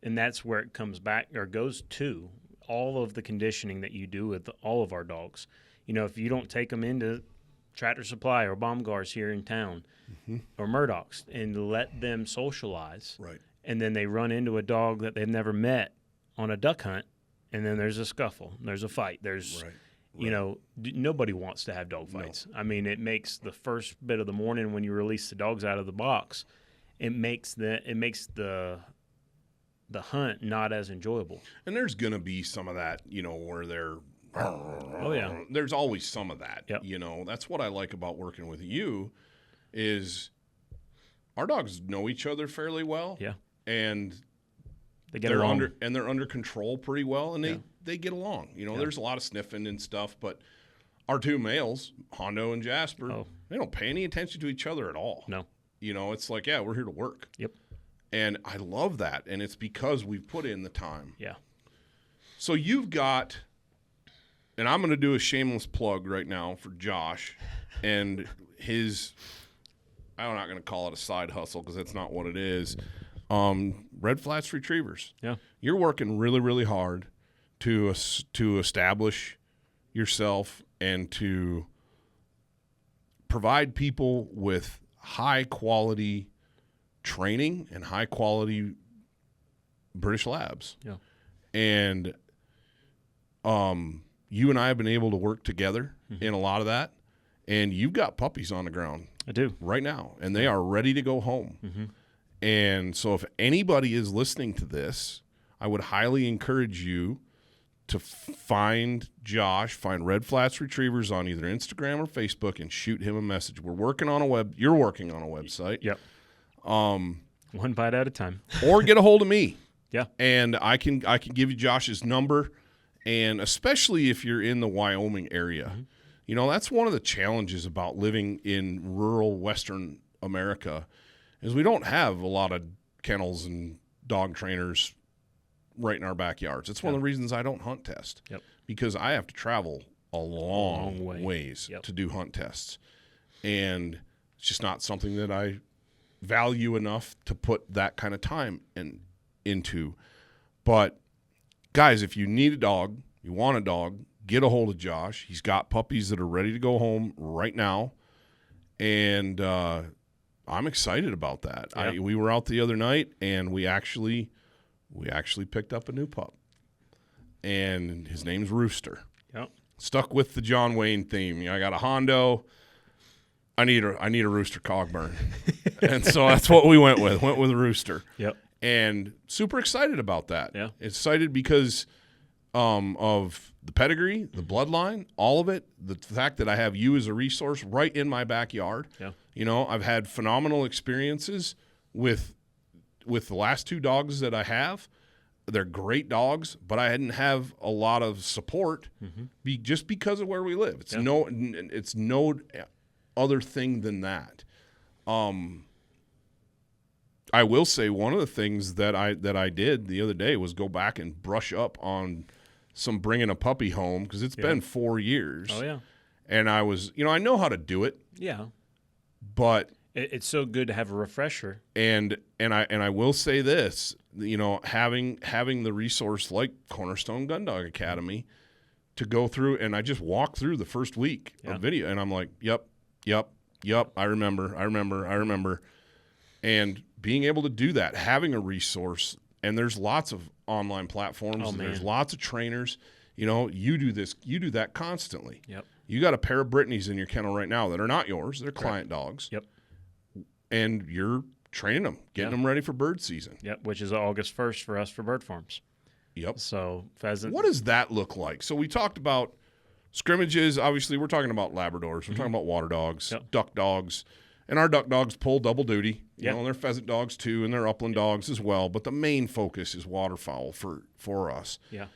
And that's where it comes back or goes to all of the conditioning that you do with all of our dogs. If you don't take them into Tractor Supply or Baumgars here in town or Murdoch's and let them socialize. Right. And then they run into a dog that they've never met on a duck hunt, and then there's a scuffle, there's a fight, there's nobody wants to have dog fights. No. I mean, it makes the first bit of the morning when you release the dogs out of the box, it makes the hunt not as enjoyable. And there's gonna be some of that, where they're there's always some of that. Yep. That's what I like about working with you is our dogs know each other fairly well. Yeah. And they're under control pretty well, and they get along. There's a lot of sniffing and stuff, but our two males, Hondo and Jasper, they don't pay any attention to each other at all. No. It's like, we're here to work. Yep. And I love that, and it's because we've put in the time. Yeah. So you've got, and I'm going to do a shameless plug right now for Josh and his, I'm not going to call it a side hustle because that's not what it is. Red Flats Retrievers. Yeah. You're working really, really hard to establish yourself and to provide people with high-quality training and high-quality British Labs. Yeah. And you and I have been able to work together in a lot of that, and you've got puppies on the ground. I do. Right now, and they are ready to go home. And so if anybody is listening to this, I would highly encourage you to find Josh, find Red Flats Retrievers on either Instagram or Facebook and shoot him a message. You're working on a website. Yep. One bite at a time. Or get a hold of me. Yeah. And I can give you Josh's number, and especially if you're in the Wyoming area. You know, that's one of the challenges about living in rural Western America is we don't have a lot of kennels and dog trainers right in our backyards. It's one of the reasons I don't hunt test. Because I have to travel a long ways to do hunt tests. And it's just not something that I value enough to put that kind of time into. But guys, if you need a dog, you want a dog, get a hold of Josh. He's got puppies that are ready to go home right now. And I'm excited about that. Yeah. We were out the other night, and we actually picked up a new pup. And his name's Rooster. Yep. Stuck with the John Wayne theme. You know, I got a Hondo. I need a Rooster Cogburn. And so that's what we went with. Went with Rooster. Yep. And super excited about that. Yeah. Excited because of the pedigree, the bloodline, all of it, the fact that I have you as a resource right in my backyard. Yeah. You know, I've had phenomenal experiences with the last 2 dogs that I have. They're great dogs, but I didn't have a lot of support just because of where we live. It's no other thing than that. I will say one of the things that I did the other day was go back and brush up on some bringing a puppy home, because it's been 4 years. Oh, yeah. And I was, I know how to do it. Yeah. But it's so good to have a refresher. And I will say this, having the resource like Cornerstone Gun Dog Academy to go through, and I just walked through the first week of video, and I'm like, yep, I remember. And being able to do that, having a resource, and there's lots of online platforms, there's lots of trainers. You do this, you do that constantly. Yep. You got a pair of Brittany's in your kennel right now that are not yours. They're client dogs. Yep. And you're training them, getting them ready for bird season. Yep, which is August 1st for us for bird farms. Yep. So pheasant. What does that look like? So we talked about scrimmages. Obviously, we're talking about Labradors. We're talking about water dogs, duck dogs. And our duck dogs pull double duty. You know, and they're pheasant dogs too, and they're upland dogs as well. But the main focus is waterfowl for us. Yeah.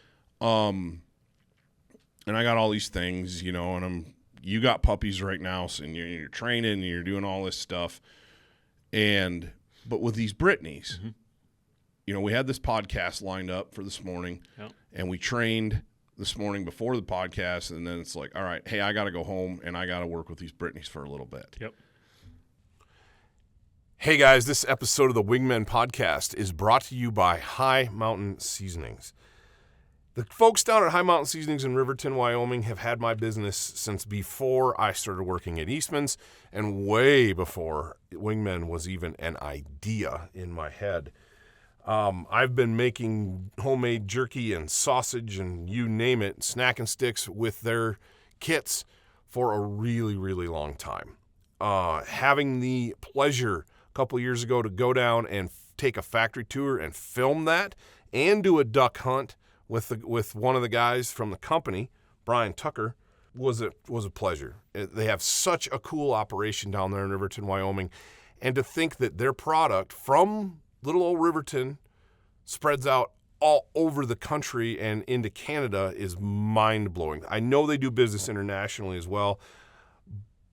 And I got all these things, and you got puppies right now, so and you're training and you're doing all this stuff. But with these Brittany's, we had this podcast lined up for this morning, and we trained this morning before the podcast, and then it's like, all right, hey, I got to go home and I got to work with these Brittany's for a little bit. Yep. Hey guys, this episode of the Wingmen podcast is brought to you by Mountain Seasonings. The folks down at Mountain Seasonings in Riverton, Wyoming have had my business since before I started working at Eastmans and way before Wingmen was even an idea in my head. I've been making homemade jerky and sausage and you name it, snack and sticks with their kits for a really, really long time. Having the pleasure couple years ago to go down and take a factory tour and film that and do a duck hunt with one of the guys from the company, Brian Tucker, was a pleasure. They have such a cool operation down there in Riverton, Wyoming, and to think that their product from little old Riverton spreads out all over the country and into Canada is mind-blowing. I know they do business internationally as well,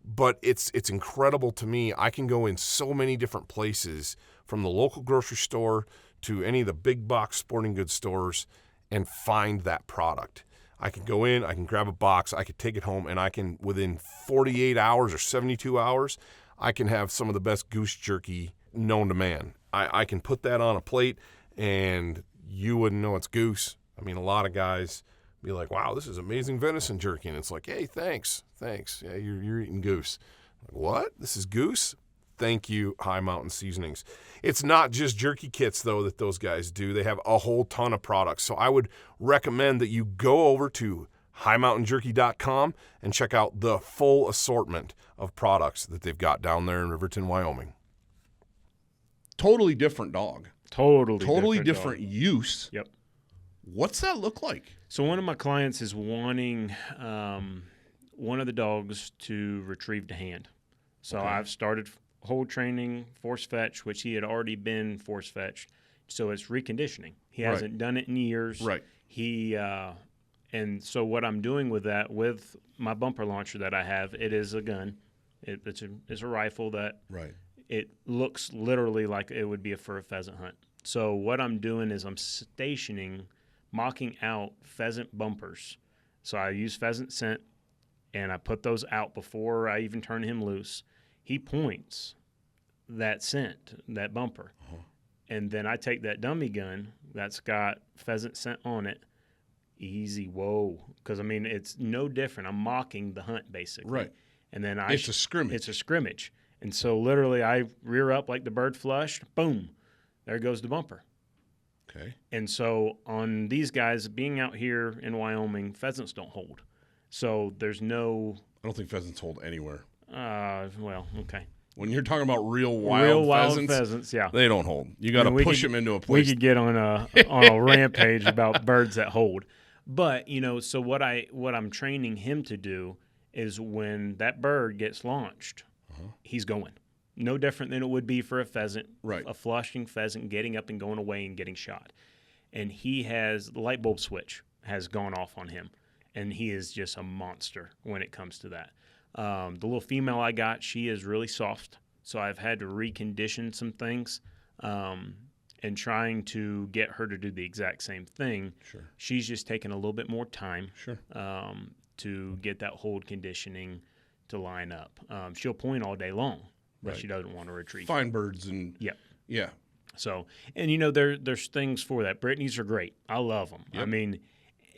but it's incredible to me. I can go in so many different places, from the local grocery store to any of the big box sporting goods stores, and find that product. I can go in, I can grab a box, I can take it home, and I can, within 48 hours or 72 hours, I can have some of the best goose jerky known to man. I can put that on a plate and you wouldn't know it's goose. I mean, a lot of guys be like, wow, this is amazing venison jerky. And it's like, hey, thanks. Yeah, you're eating goose. Like, what? This is goose? Thank you, High Mountain Seasonings. It's not just jerky kits, though, that those guys do. They have a whole ton of products. So I would recommend that you go over to highmountainjerky.com and check out the full assortment of products that they've got down there in Riverton, Wyoming. Totally different dog. Totally different dog. use. Yep. What's that look like? So one of my clients is wanting one of the dogs to retrieve to hand. So Okay. I've started hold training, force fetch, which he had already been force fetched. So it's reconditioning. He Right. hasn't done it in years. Right. And so what I'm doing with that, with my bumper launcher that I have, it is a gun. It's a rifle that Right. it looks literally like it would be for a pheasant hunt. So what I'm doing is I'm mocking out pheasant bumpers. So I use pheasant scent, and I put those out before I even turn him loose. He points that scent, that bumper. And then I take that dummy gun that's got pheasant scent on it. Easy, whoa. Because, I mean, it's no different. I'm mocking the hunt, basically. Right. And then It's a scrimmage. It's a scrimmage. And so literally I rear up like the bird flushed. Boom. There goes the bumper. Okay. And so on these guys, being out here in Wyoming, pheasants don't hold. So there's no I don't think pheasants hold anywhere. well, okay. When you're talking about real wild pheasants, yeah. they don't hold. You got to push them into a We place. could get on a rampage about birds that hold. But, so what I'm training him to do is when that bird gets launched, he's going. No different than it would be for a pheasant, Right. a flushing pheasant getting up and going away and getting shot. And the light bulb switch has gone off on him, and he is just a monster when it comes to that. The little female I got, she is really soft, so I've had to recondition some things and trying to get her to do the exact same thing. Sure. She's just taking a little bit more time Sure. to get that hold conditioning to line up. She'll point all day long, but Right. she doesn't want to retrieve. Fine birds and Yep. yeah. So, and there's things for that. Brittany's are great. I love them. Yep. I mean,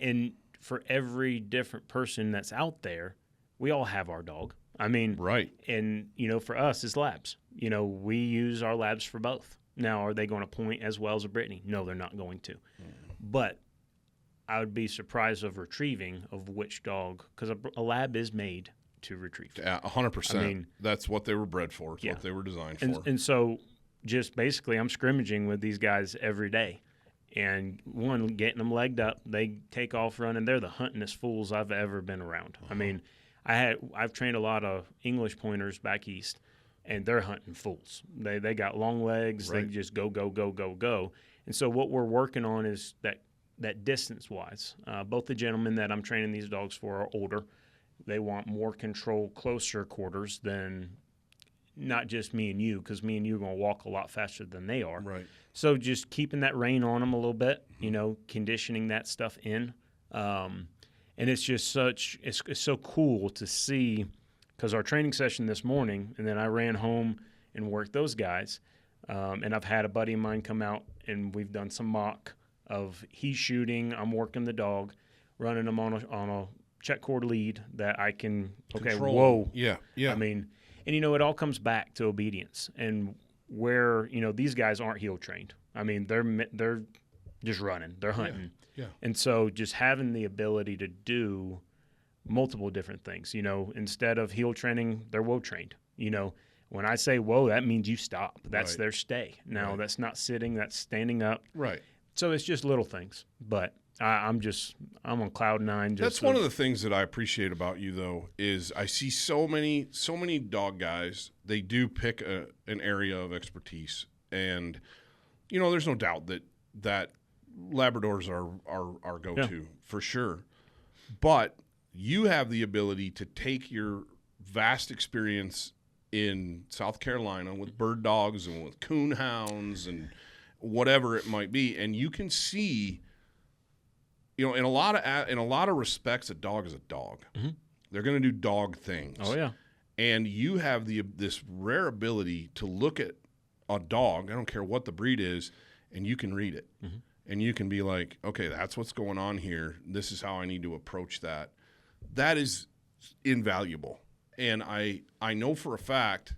and for every different person that's out there, we all have our dog. I mean, Right. and, for us, it's labs. We use our labs for both. Now, are they going to point as well as a Brittany? No, they're not going to. But I would be surprised of retrieving of which dog, because a lab is made to retrieve. 100%. I mean, that's what they were bred for. It's yeah. what they were designed for. And so just basically I'm scrimmaging with these guys every day. And one, getting them legged up, they take off running. They're the huntingest fools I've ever been around. I mean, I've trained a lot of English pointers back east, and they're hunting fools. They got long legs. Right. They just go, go, go, go, go. And so what we're working on is that distance-wise. Both the gentlemen that I'm training these dogs for are older. They want more control, closer quarters than not just me and you, because me and you are going to walk a lot faster than they are. Right. So just keeping that rein on them a little bit, conditioning that stuff in. And it's just it's so cool to see, because our training session this morning, and then I ran home and worked those guys. And I've had a buddy of mine come out, and we've done some mock of he's shooting, I'm working the dog, running them on a check cord lead that I can, Control. whoa. Yeah. Yeah. I mean, and it all comes back to obedience, and where these guys aren't heel trained. I mean, they're just running, they're hunting, Yeah. and so just having the ability to do multiple different things. Instead of heel training, they're whoa trained. When I say whoa, that means you stop. That's Right. their stay. Now Right. that's not sitting, that's standing up. Right. So it's just little things, but I'm on cloud nine. That's one of the things that I appreciate about you, though, is I see so many dog guys. They do pick an area of expertise, and there's no doubt that Labradors are go-to for sure. But you have the ability to take your vast experience in South Carolina with bird dogs and with coon hounds and whatever it might be, and you can see. In a lot of respects, a dog is a dog. Mm-hmm. They're going to do dog things. Oh yeah. And you have this rare ability to look at a dog, I don't care what the breed is, and you can read it. Mm-hmm. And you can be like, okay, that's what's going on here. This is how I need to approach that. That is invaluable. And I know for a fact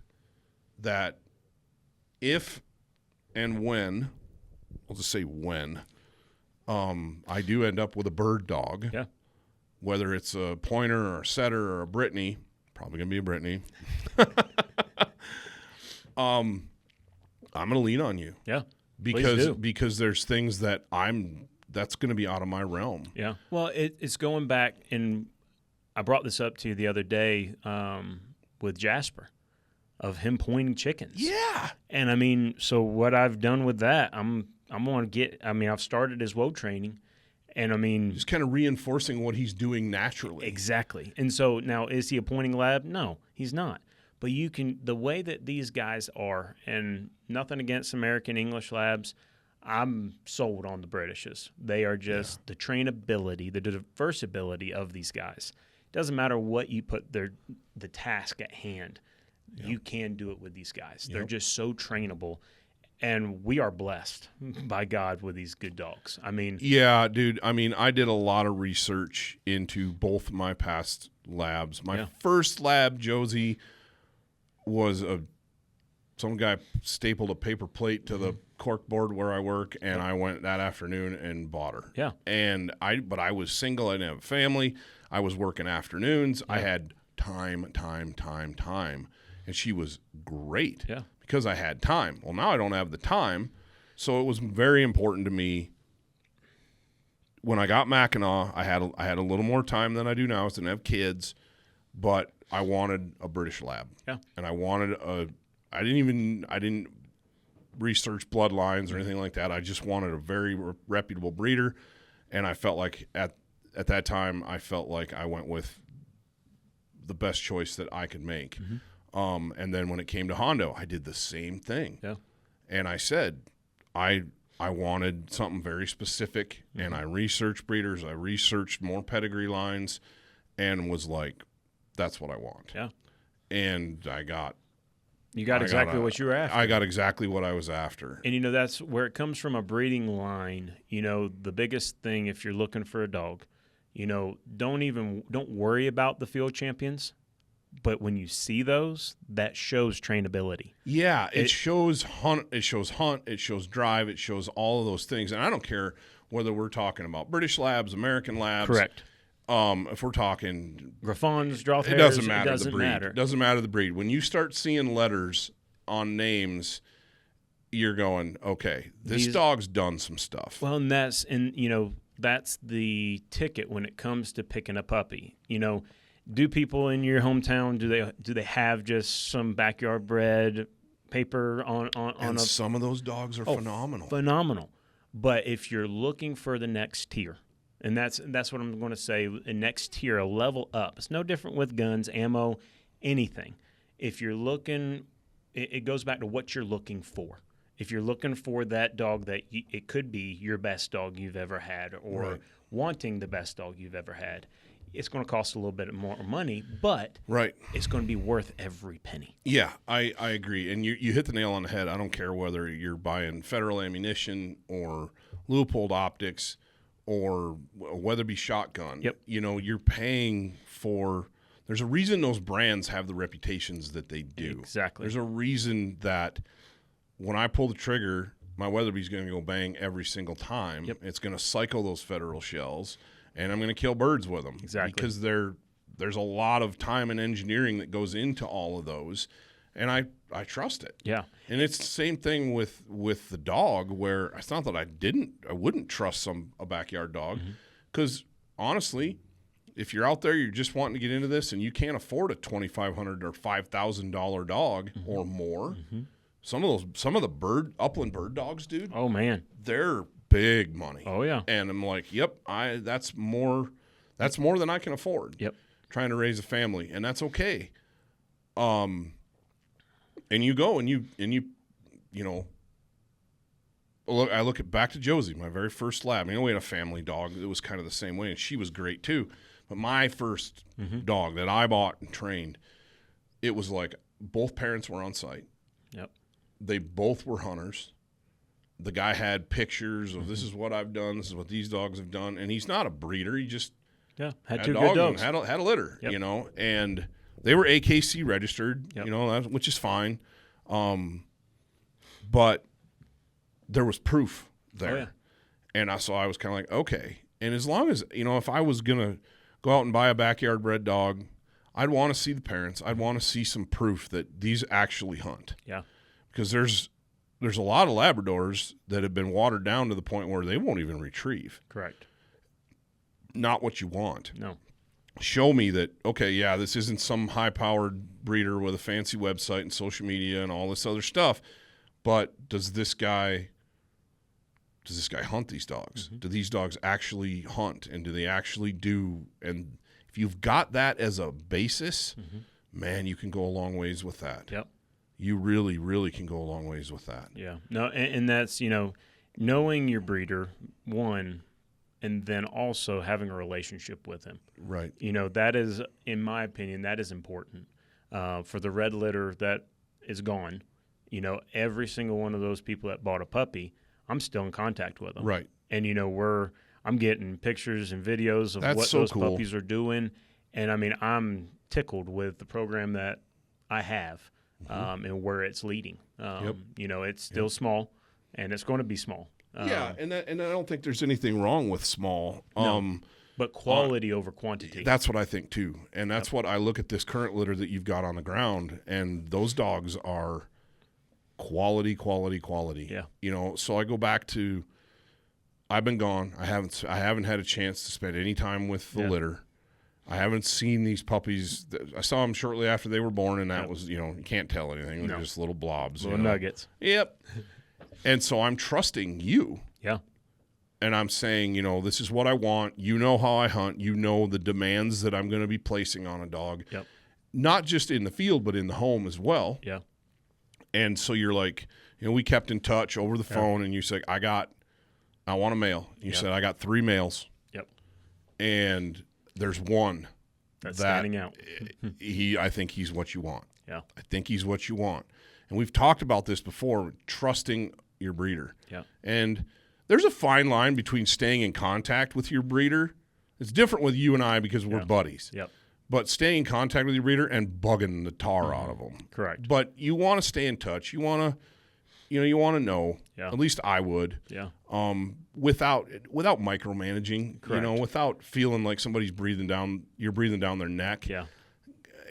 that if and when, I'll just say when, I do end up with a bird dog, yeah, whether it's a pointer or a setter or a Brittany, probably going to be a Brittany, I'm going to lean on you. Yeah. Because there's things that that's going to be out of my realm. Yeah. Well, it's going back, and I brought this up to you the other day with Jasper, of him pointing chickens. Yeah. And I mean, so what I've done with that, I'm going to get. I mean, I've started his woe training, and I mean, just kind of reinforcing what he's doing naturally. Exactly. And so now, is he a pointing lab? No, he's not. But you can, the way that these guys are, and nothing against American English labs, I'm sold on the Britishes. They are just the trainability, the diversability of these guys. It doesn't matter what you put the task at hand. Yep. You can do it with these guys. Yep. They're just so trainable. And we are blessed by God with these good dogs. I mean, yeah, dude. I mean, I did a lot of research into both my past labs. My first lab, Josie, was some guy stapled a paper plate to the cork board where I work, and I went that afternoon and bought her. Yeah. But I was single. I didn't have a family. I was working afternoons. Yeah. I had time, and she was great. Yeah. Because I had time. Well, now I don't have the time, so it was very important to me. When I got Mackinac, I had a little more time than I do now. I didn't have kids, but I wanted a British lab. Yeah. And I wanted I didn't research bloodlines or anything like that. I just wanted a very reputable breeder, and I felt like at that time I felt like I went with the best choice that I could make. Mm-hmm. And then when it came to Hondo, I did the same thing. Yeah. And I said, I wanted something very specific, and I researched breeders. I researched more pedigree lines, and was like, that's what I want. Yeah. And I got what you were after. I got exactly what I was after. And, that's where it comes from, a breeding line. The biggest thing, if you're looking for a dog, don't worry about the field champions. But when you see those, that shows trainability. Yeah, it shows hunt, it shows drive, it shows all of those things. And I don't care whether we're talking about British labs, American labs. Correct. If we're talking Griffons, Droth it hairs, doesn't matter. It doesn't the breed. matter. It doesn't matter the breed. When you start seeing letters on names, you're going, okay, this dog's done some stuff. Well, and that's the ticket when it comes to picking a puppy. Do people in your hometown, do they have just some backyard bred paper on some of those dogs are phenomenal. Phenomenal. But if you're looking for the next tier, and that's what I'm going to say, a next tier, a level up. It's no different with guns, ammo, anything. If you're looking, it goes back to what you're looking for. If you're looking for that dog that it could be your best dog you've ever had, or wanting the best dog you've ever had, it's going to cost a little bit more money, but it's going to be worth every penny. Yeah, I agree. And you hit the nail on the head. I don't care whether you're buying Federal ammunition or Leupold optics or a Weatherby shotgun. Yep. You're paying for – there's a reason those brands have the reputations that they do. Exactly. There's a reason that when I pull the trigger, my Weatherby's going to go bang every single time. Yep. It's going to cycle those Federal shells. And I'm going to kill birds with them. Exactly. Because there's a lot of time and engineering that goes into all of those. And I trust it. Yeah. And it's the same thing with the dog, where it's not that I wouldn't trust a backyard dog. Because honestly, if you're out there, you're just wanting to get into this and you can't afford a $2,500 or $5,000 dog or more. Some of the upland bird dogs, dude. Oh man. They're big money. Oh yeah. And I'm like, yep, that's more than I can afford. Yep. Trying to raise a family, and that's okay. And you go and you look. I look back to Josie, my very first lab. We had a family dog that was kind of the same way, and she was great too. But my first dog that I bought and trained, it was like both parents were on site. Yep. they both were hunters. The guy had pictures of this is what I've done, this is what these dogs have done, and he's not a breeder. He just had two good dogs, had a litter, Yep. you know, and they were AKC registered, Yep. you know, which is fine. But there was proof there. Oh, yeah. And so I was kind of like, okay. And as long as, you know, if I was going to go out and buy a backyard bred dog, I'd want to see the parents. I'd want to see some proof that these actually hunt. Yeah. Because there's a lot of Labradors that have been watered down to the point where they won't even retrieve. Correct. Not what you want. No. Show me that, okay, yeah, this isn't some high-powered breeder with a fancy website and social media and all this other stuff, but does this guy hunt these dogs? Mm-hmm. Do these dogs actually hunt, and do they actually do? And if you've got that as a basis, man, you can go a long ways with that. Yep. You really, really can go a long ways with that. Yeah. No, and that's, you know, knowing your breeder, one, and then also having a relationship with him. Right. You know, that is, in my opinion, that is important. For the red litter that is gone, you know, every single one of those people that bought a puppy, I'm still in contact with them. Right. And, you know, I'm getting pictures and videos of That's what so those cool. puppies are doing. And, I mean, I'm tickled with the program that I have and where it's leading. You know, it's still small, and it's going to be small. Yeah, and I don't think there's anything wrong with small. No. But quality over quantity. That's what I think too, and that's what I look at this current litter that you've got on the ground, and those dogs are quality. Yeah. You know, so I go back to, I've been gone. I haven't had a chance to spend any time with the litter. I haven't seen these puppies. I saw them shortly after they were born, and that was, you know, you can't tell anything. They're just little blobs. Little nuggets. Yep. And so I'm trusting you. Yeah. And I'm saying, you know, this is what I want. You know how I hunt. You know the demands that I'm going to be placing on a dog. Yep. Not just in the field, but in the home as well. Yeah. And so you're like, you know, we kept in touch over the phone, and you said, I want a male. You said, I got 3 males. Yep. And there's one that's standing out. I think he's what you want. Yeah. I think he's what you want. And we've talked about this before, trusting your breeder. Yeah. And there's a fine line between staying in contact with your breeder. It's different with you and I because we're buddies. Yep. But staying in contact with your breeder and bugging the tar out of them. Correct. But you want to stay in touch. You want to know. Yeah. At least I would. Yeah. Without micromanaging. Correct. You know, without feeling like you're breathing down their neck. Yeah.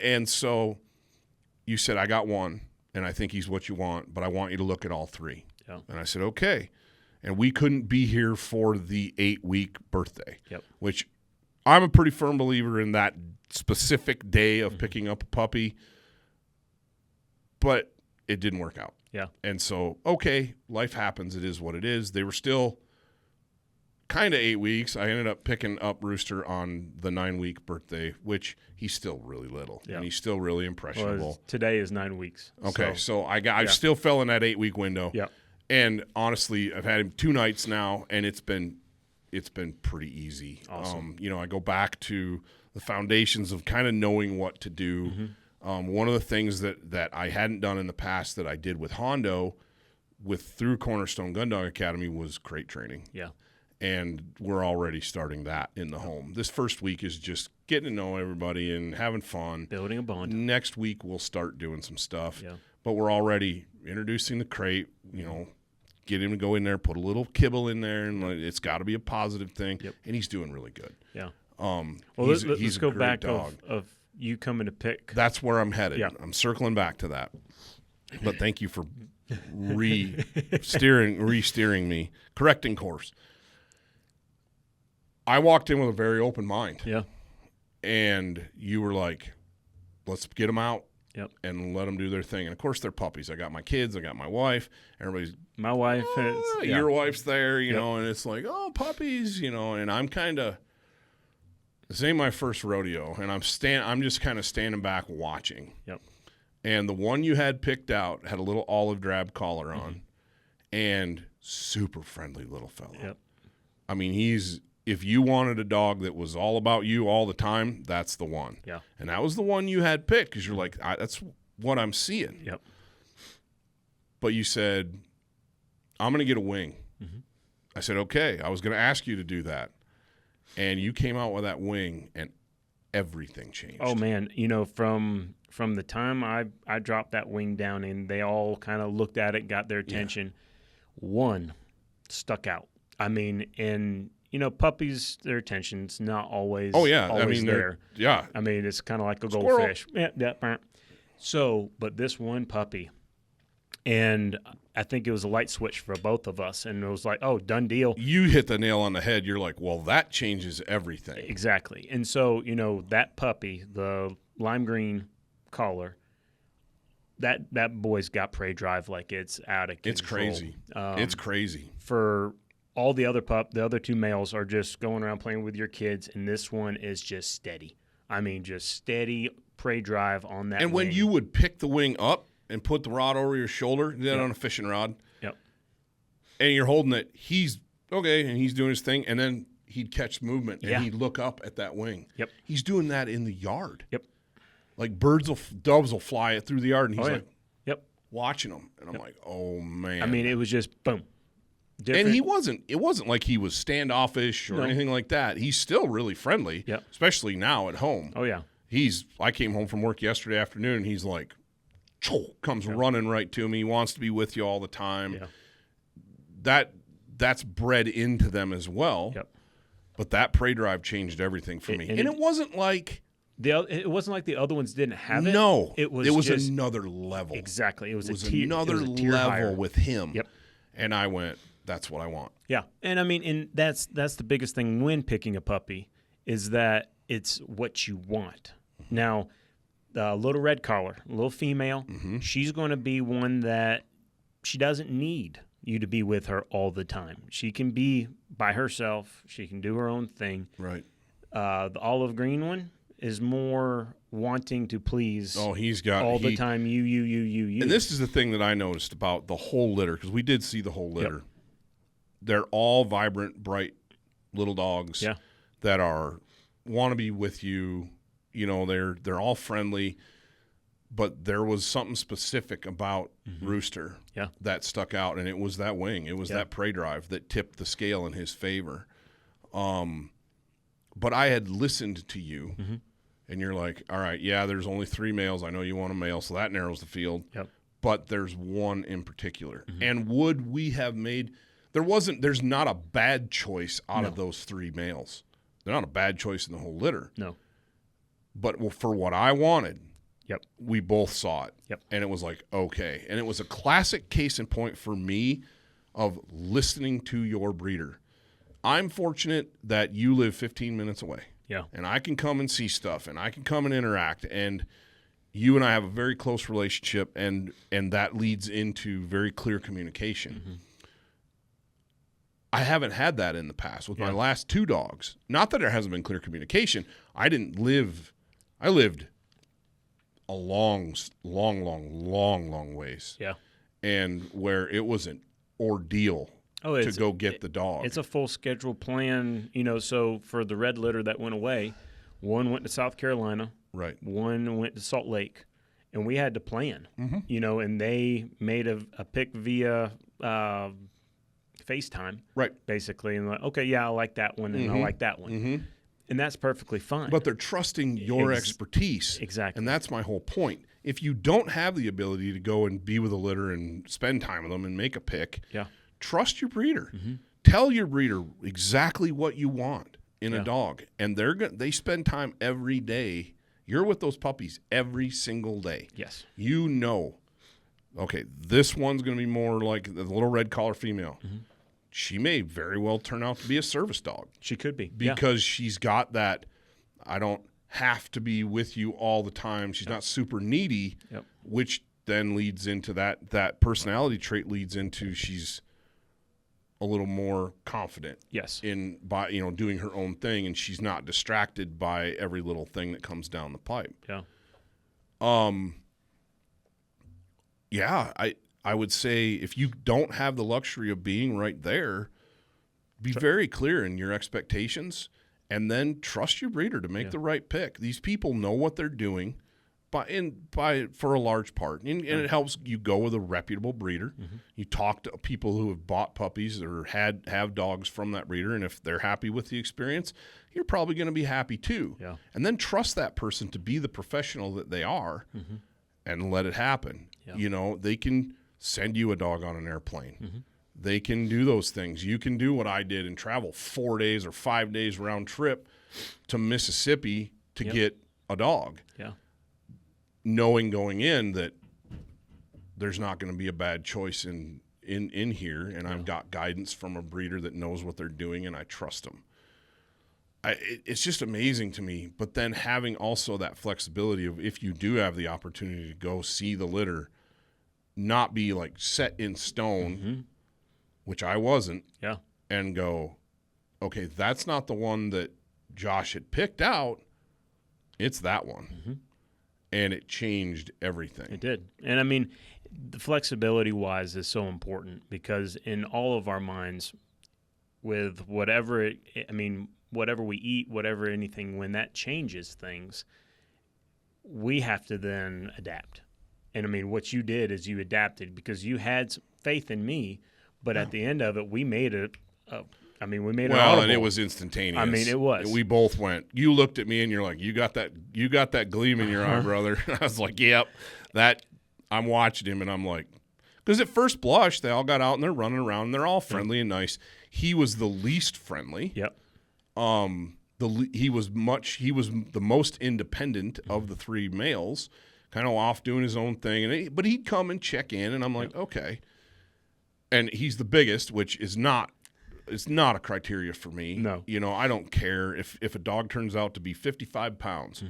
And so you said, I got one, and I think he's what you want, but I want you to look at all 3. Yeah. And I said, okay. And we couldn't be here for the 8-week birthday, which I'm a pretty firm believer in that specific day of picking up a puppy, but it didn't work out. Yeah. And so, okay, life happens. It is what it is. They were still kind of 8 weeks. I ended up picking up Rooster on the 9-week birthday, which he's still really little, and he's still really impressionable. Well, today is 9 weeks. Okay, so I still fell in that 8-week window. Yeah. And honestly, I've had him 2 nights now, and it's been pretty easy. Awesome. You know, I go back to the foundations of kind of knowing what to do. One of the things that I hadn't done in the past that I did with Hondo, through Cornerstone Gun Dog Academy, was crate training. Yeah. And we're already starting that in the home. This first week is just getting to know everybody and having fun. Building a bond. Next week we'll start doing some stuff. Yeah. But we're already introducing the crate, you know, get him to go in there, put a little kibble in there, and it's got to be a positive thing. Yep. And he's doing really good. Yeah. Well, let's go back of you coming to pick. That's where I'm headed. Yeah. I'm circling back to that. But thank you for re-steering me, correcting course. I walked in with a very open mind. Yeah. And you were like, let's get them out. Yep. And let them do their thing. And, of course, they're puppies. I got my kids. I got my wife. Everybody's – my wife. Your wife's there, you know, and it's like, oh, puppies, you know. And I'm kind of – this ain't my first rodeo. And I'm just kind of standing back watching. Yep. And the one you had picked out had a little olive drab collar on and super friendly little fella. Yep. I mean, if you wanted a dog that was all about you all the time, that's the one. Yeah. And that was the one you had picked because you're like, that's what I'm seeing. Yep. but you said, I'm going to get a wing. Mm-hmm. I said, okay. I was going to ask you to do that. And you came out with that wing, and everything changed. Oh, man. You know, from the time I dropped that wing down and they all kind of looked at it, got their attention, one stuck out. I mean, and, you know, puppies, their attention's not always, always there. Yeah. I mean, it's kind of like a Squirrel. goldfish. Yeah. So, but this one puppy, and I think it was a light switch for both of us, and it was like, oh, done deal. You hit the nail on the head. You're like, well, that changes everything. Exactly. And so, you know, that puppy, the lime green collar, that boy's got prey drive like it's out of control. It's crazy. It's crazy. For all the other two males are just going around playing with your kids, and this one is just steady. I mean, just steady prey drive on that And wing. when you would pick the wing up and put the rod over your shoulder, then on a fishing rod, and you're holding it, he's okay, and he's doing his thing, and then he'd catch movement, and he'd look up at that wing. Yep. He's doing that in the yard. Yep. Like doves will fly through the yard, and he's like watching them. And I'm like, oh, man. I mean, it was just boom. Different. And it wasn't like he was standoffish or anything like that. He's still really friendly, especially now at home. Oh, yeah. I came home from work yesterday afternoon, and he's like, comes running right to me. He wants to be with you all the time. Yeah. That's bred into them as well. Yep. But that prey drive changed everything for me. And it wasn't like it wasn't like the other ones didn't have it. No, it was just another level. Exactly. It was another tier level higher. with him. Yep. And I went, that's what I want. Yeah. And I mean, and that's the biggest thing when picking a puppy is that it's what you want. Now, the little red collar, little female, she's going to be one that she doesn't need you to be with her all the time. She can be by herself. She can do her own thing. Right. The olive green one is more wanting to please. Oh, he's got all the time. You. And this is the thing that I noticed about the whole litter, because we did see the whole litter. Yep. They're all vibrant, bright little dogs that want to be with you. You know, they're all friendly, but there was something specific about Rooster that stuck out, and it was that wing. It was that prey drive that tipped the scale in his favor. But I had listened to you, and you're like, all right, there's only 3 males. I know you want a male, so that narrows the field. Yep. But there's one in particular. And would we have made – there's not a bad choice out of those 3 males. They're not a bad choice in the whole litter. No. But for what I wanted, we both saw it. Yep. And it was like, okay. And it was a classic case in point for me of listening to your breeder. I'm fortunate that you live 15 minutes away. Yeah. And I can come and see stuff, and I can come and interact. And you and I have a very close relationship, and that leads into very clear communication. I haven't had that in the past with my last 2 dogs. Not that there hasn't been clear communication. I lived a long ways. Yeah. And where it was an ordeal to go get the dog. It's a full schedule plan, you know, so for the red litter that went away, one went to South Carolina. Right. One went to Salt Lake. And we had to plan, you know, and they made a pick via FaceTime. Right. Basically. And like, okay, I like that one and I like that one. And that's perfectly fine. But they're trusting your expertise. Exactly. And that's my whole point. If you don't have the ability to go and be with a litter and spend time with them and make a pick, trust your breeder. Tell your breeder exactly what you want in a dog. And they spend time every day. You're with those puppies every single day. Yes. You know, okay, this one's going to be more like the little red collar female. She may very well turn out to be a service dog. She could be. Because she's got that, I don't have to be with you all the time. She's not super needy, which then leads into that personality trait leads into she's a little more confident. Yes. In doing her own thing, and she's not distracted by every little thing that comes down the pipe. Yeah. I would say if you don't have the luxury of being right there, be very clear in your expectations and then trust your breeder to make the right pick. These people know what they're doing for a large part, and it helps you go with a reputable breeder. You talk to people who have bought puppies or have dogs from that breeder, and if they're happy with the experience, you're probably going to be happy too. Yeah. And then trust that person to be the professional that they are, and let it happen. Yeah. They can send you a dog on an airplane. They can do those things. You can do what I did and travel 4 days or 5 days round trip to Mississippi to get a dog. Yeah. Knowing going in that there's not going to be a bad choice in here, and I've got guidance from a breeder that knows what they're doing, and I trust them. It's just amazing to me. But then having also that flexibility of, if you do have the opportunity to go see the litter, not be like set in stone, which I wasn't, and go, okay, that's not the one that Josh had picked out. It's that one. And it changed everything. It did. And I mean, the flexibility-wise is so important, because in all of our minds, with whatever we eat, whatever anything, when that changes things, we have to then adapt. And I mean, what you did is you adapted because you had faith in me, but at the end of it, we made it. We made it audible. And it was instantaneous. I mean, it was. We both went. You looked at me and you're like, "You got that gleam in your eye, brother." I was like, "Yep." I'm watching him and I'm like, because at first blush, they all got out and they're running around and they're all friendly and nice. He was the least friendly. Yep. He was the most independent of the three males, kind of off doing his own thing, but he'd come and check in, and I'm like, okay. And he's the biggest, which is not. It's not a criteria for me. No. I don't care if a dog turns out to be 55 pounds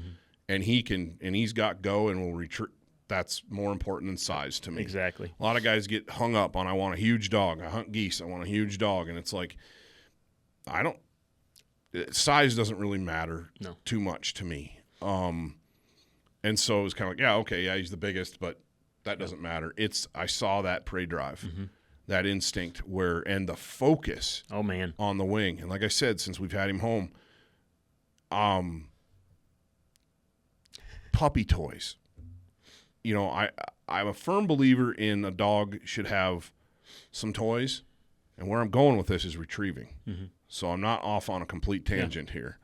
and he's got go and will retreat. That's more important than size to me. Exactly. A lot of guys get hung up on, I want a huge dog. I hunt geese. I want a huge dog. And it's like, size doesn't really matter too much to me. And so it was kind of like, he's the biggest, but that doesn't matter. I saw that prey drive. That instinct and the focus on the wing. And like I said, since we've had him home, puppy toys. I'm a firm believer in a dog should have some toys, and where I'm going with this is retrieving. So I'm not off on a complete tangent here.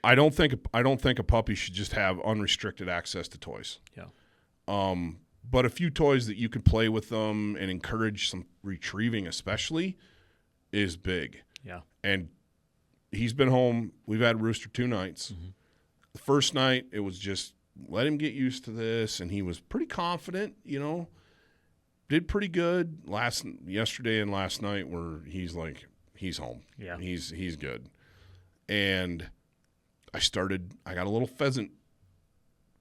I don't think a puppy should just have unrestricted access to toys. But a few toys that you could play with them and encourage some retrieving especially is big. Yeah. And he's been home. We've had Rooster 2 nights. The first night, it was just let him get used to this, and he was pretty confident, did pretty good yesterday and last night, where he's like, he's home. Yeah. He's good. And I got a little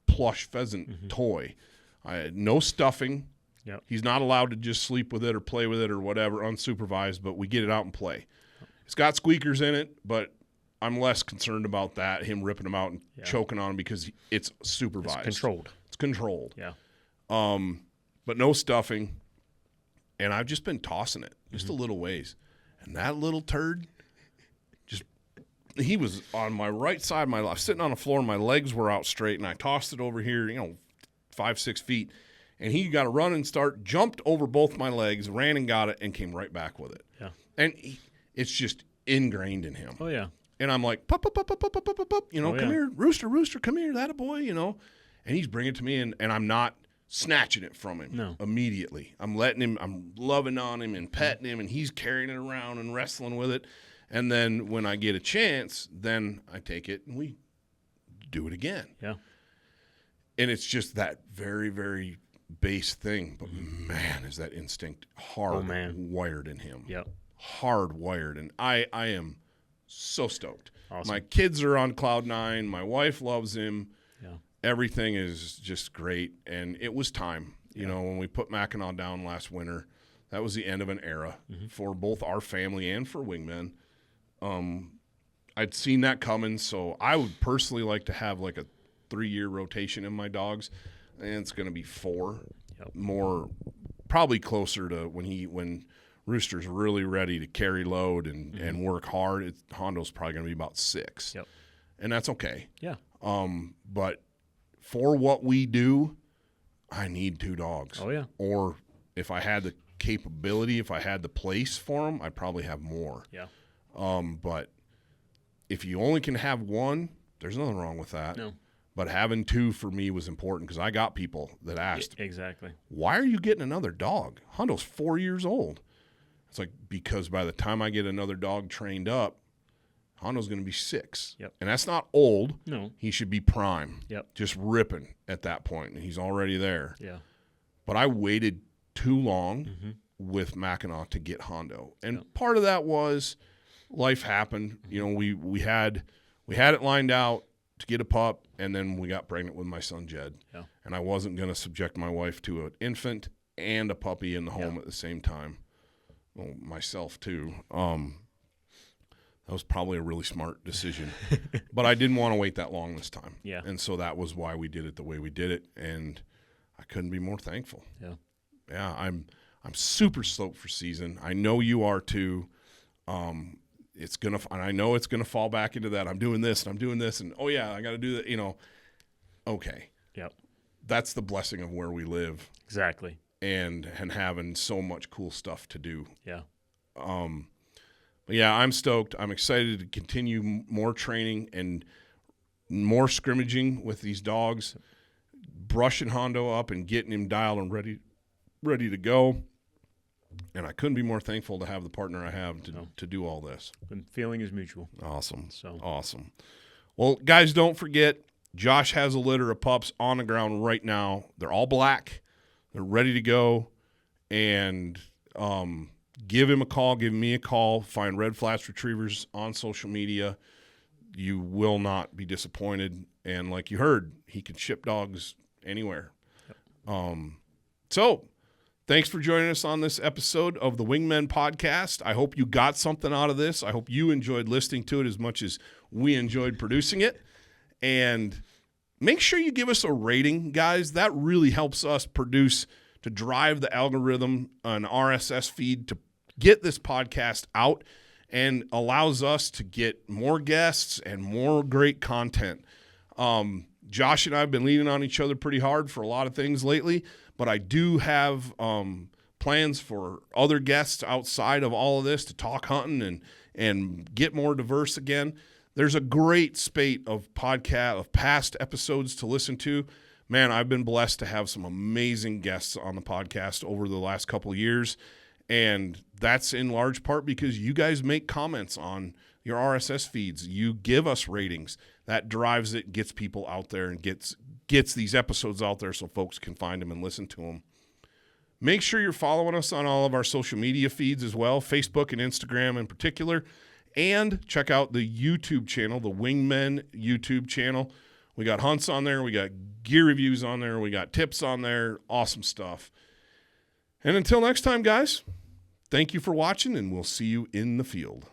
plush pheasant toy. I had no stuffing. Yep. He's not allowed to just sleep with it or play with it or whatever, unsupervised, but we get it out and play. It's got squeakers in it, but I'm less concerned about that, him ripping them out and choking on them, because it's supervised. It's controlled. Yeah. But no stuffing. And I've just been tossing it just a little ways. And that little turd, he was on my right side of my lap, sitting on the floor, and my legs were out straight, and I tossed it over here, 5-6 feet, and he got a run and start, jumped over both my legs, ran and got it, and came right back with it. Yeah. And it's just ingrained in him. Oh, yeah. And I'm like, pup, pup, pup, pup, pup, pup, pup, pup, come here, Rooster, come here, that a boy, And he's bringing it to me, and I'm not snatching it from him immediately. I'm letting him, I'm loving on him and petting him, and he's carrying it around and wrestling with it. And then when I get a chance, then I take it and we do it again. Yeah. And it's just that very, very base thing. But, man, is that instinct hardwired in him. Yep. Hardwired. And I am so stoked. Awesome. My kids are on cloud 9. My wife loves him. Yeah. Everything is just great. And it was time. When we put Mackinac down last winter, that was the end of an era for both our family and for Wingmen. I'd seen that coming, so I would personally like to have like a 3-year rotation in my dogs, and it's going to be 4. More, probably closer to when Rooster's really ready to carry load and work hard. Hondo's probably going to be about 6. Yep. And that's okay. Yeah. But for what we do, I need 2 dogs. Oh, yeah. Or if I had the capability, if I had the place for them, I'd probably have more. Yeah. But if you only can have 1, there's nothing wrong with that. No. But having 2 for me was important because I got people that asked, Exactly. why are you getting another dog? Hondo's 4 years old. It's like, because by the time I get another dog trained up, Hondo's going to be 6. Yep. And that's not old. No. He should be prime. Yep. Just ripping at that point, and he's already there. Yeah. But I waited too long with Mackinac to get Hondo. And part of that was life happened. You know, we had it lined out to get a pup, and then we got pregnant with my son Jed. Yeah. And I wasn't going to subject my wife to an infant and a puppy in the home at the same time. Well, myself too. That was probably a really smart decision. But I didn't want to wait that long this time. Yeah. And so that was why we did it the way we did it, and I couldn't be more thankful. Yeah. Yeah, I'm super stoked for season. I know you are too. It's gonna, and I know it's gonna fall back into that. I'm doing this and I'm doing this, and oh yeah, I got to do that. You know, okay. Yep. That's the blessing of where we live. Exactly. And having so much cool stuff to do. Yeah. But yeah, I'm stoked. I'm excited to continue more training and more scrimmaging with these dogs, brushing Hondo up and getting him dialed and ready to go. And I couldn't be more thankful to have the partner I have to do all this. The feeling is mutual. Awesome. So awesome. Well, guys, don't forget, Josh has a litter of pups on the ground right now. They're all black. They're ready to go. And give him a call. Give me a call. Find Red Flats Retrievers on social media. You will not be disappointed. And like you heard, he can ship dogs anywhere. Yep. So thanks for joining us on this episode of the Wingmen podcast. I hope you got something out of this. I hope you enjoyed listening to it as much as we enjoyed producing it. And make sure you give us a rating, guys. That really helps us produce, to drive the algorithm, an RSS feed to get this podcast out, and allows us to get more guests and more great content. Josh and I have been leaning on each other pretty hard for a lot of things lately, but I do have plans for other guests outside of all of this to talk hunting and get more diverse again. There's a great spate of past episodes to listen to. Man, I've been blessed to have some amazing guests on the podcast over the last couple of years, and that's in large part because you guys make comments on your RSS feeds. You give us ratings. That drives it, gets people out there, and gets these episodes out there so folks can find them and listen to them. Make sure you're following us on all of our social media feeds as well, Facebook and Instagram in particular, and check out the YouTube channel, the Wingmen YouTube channel. We got hunts on there. We got gear reviews on there. We got tips on there. Awesome stuff. And until next time, guys, thank you for watching, and we'll see you in the field.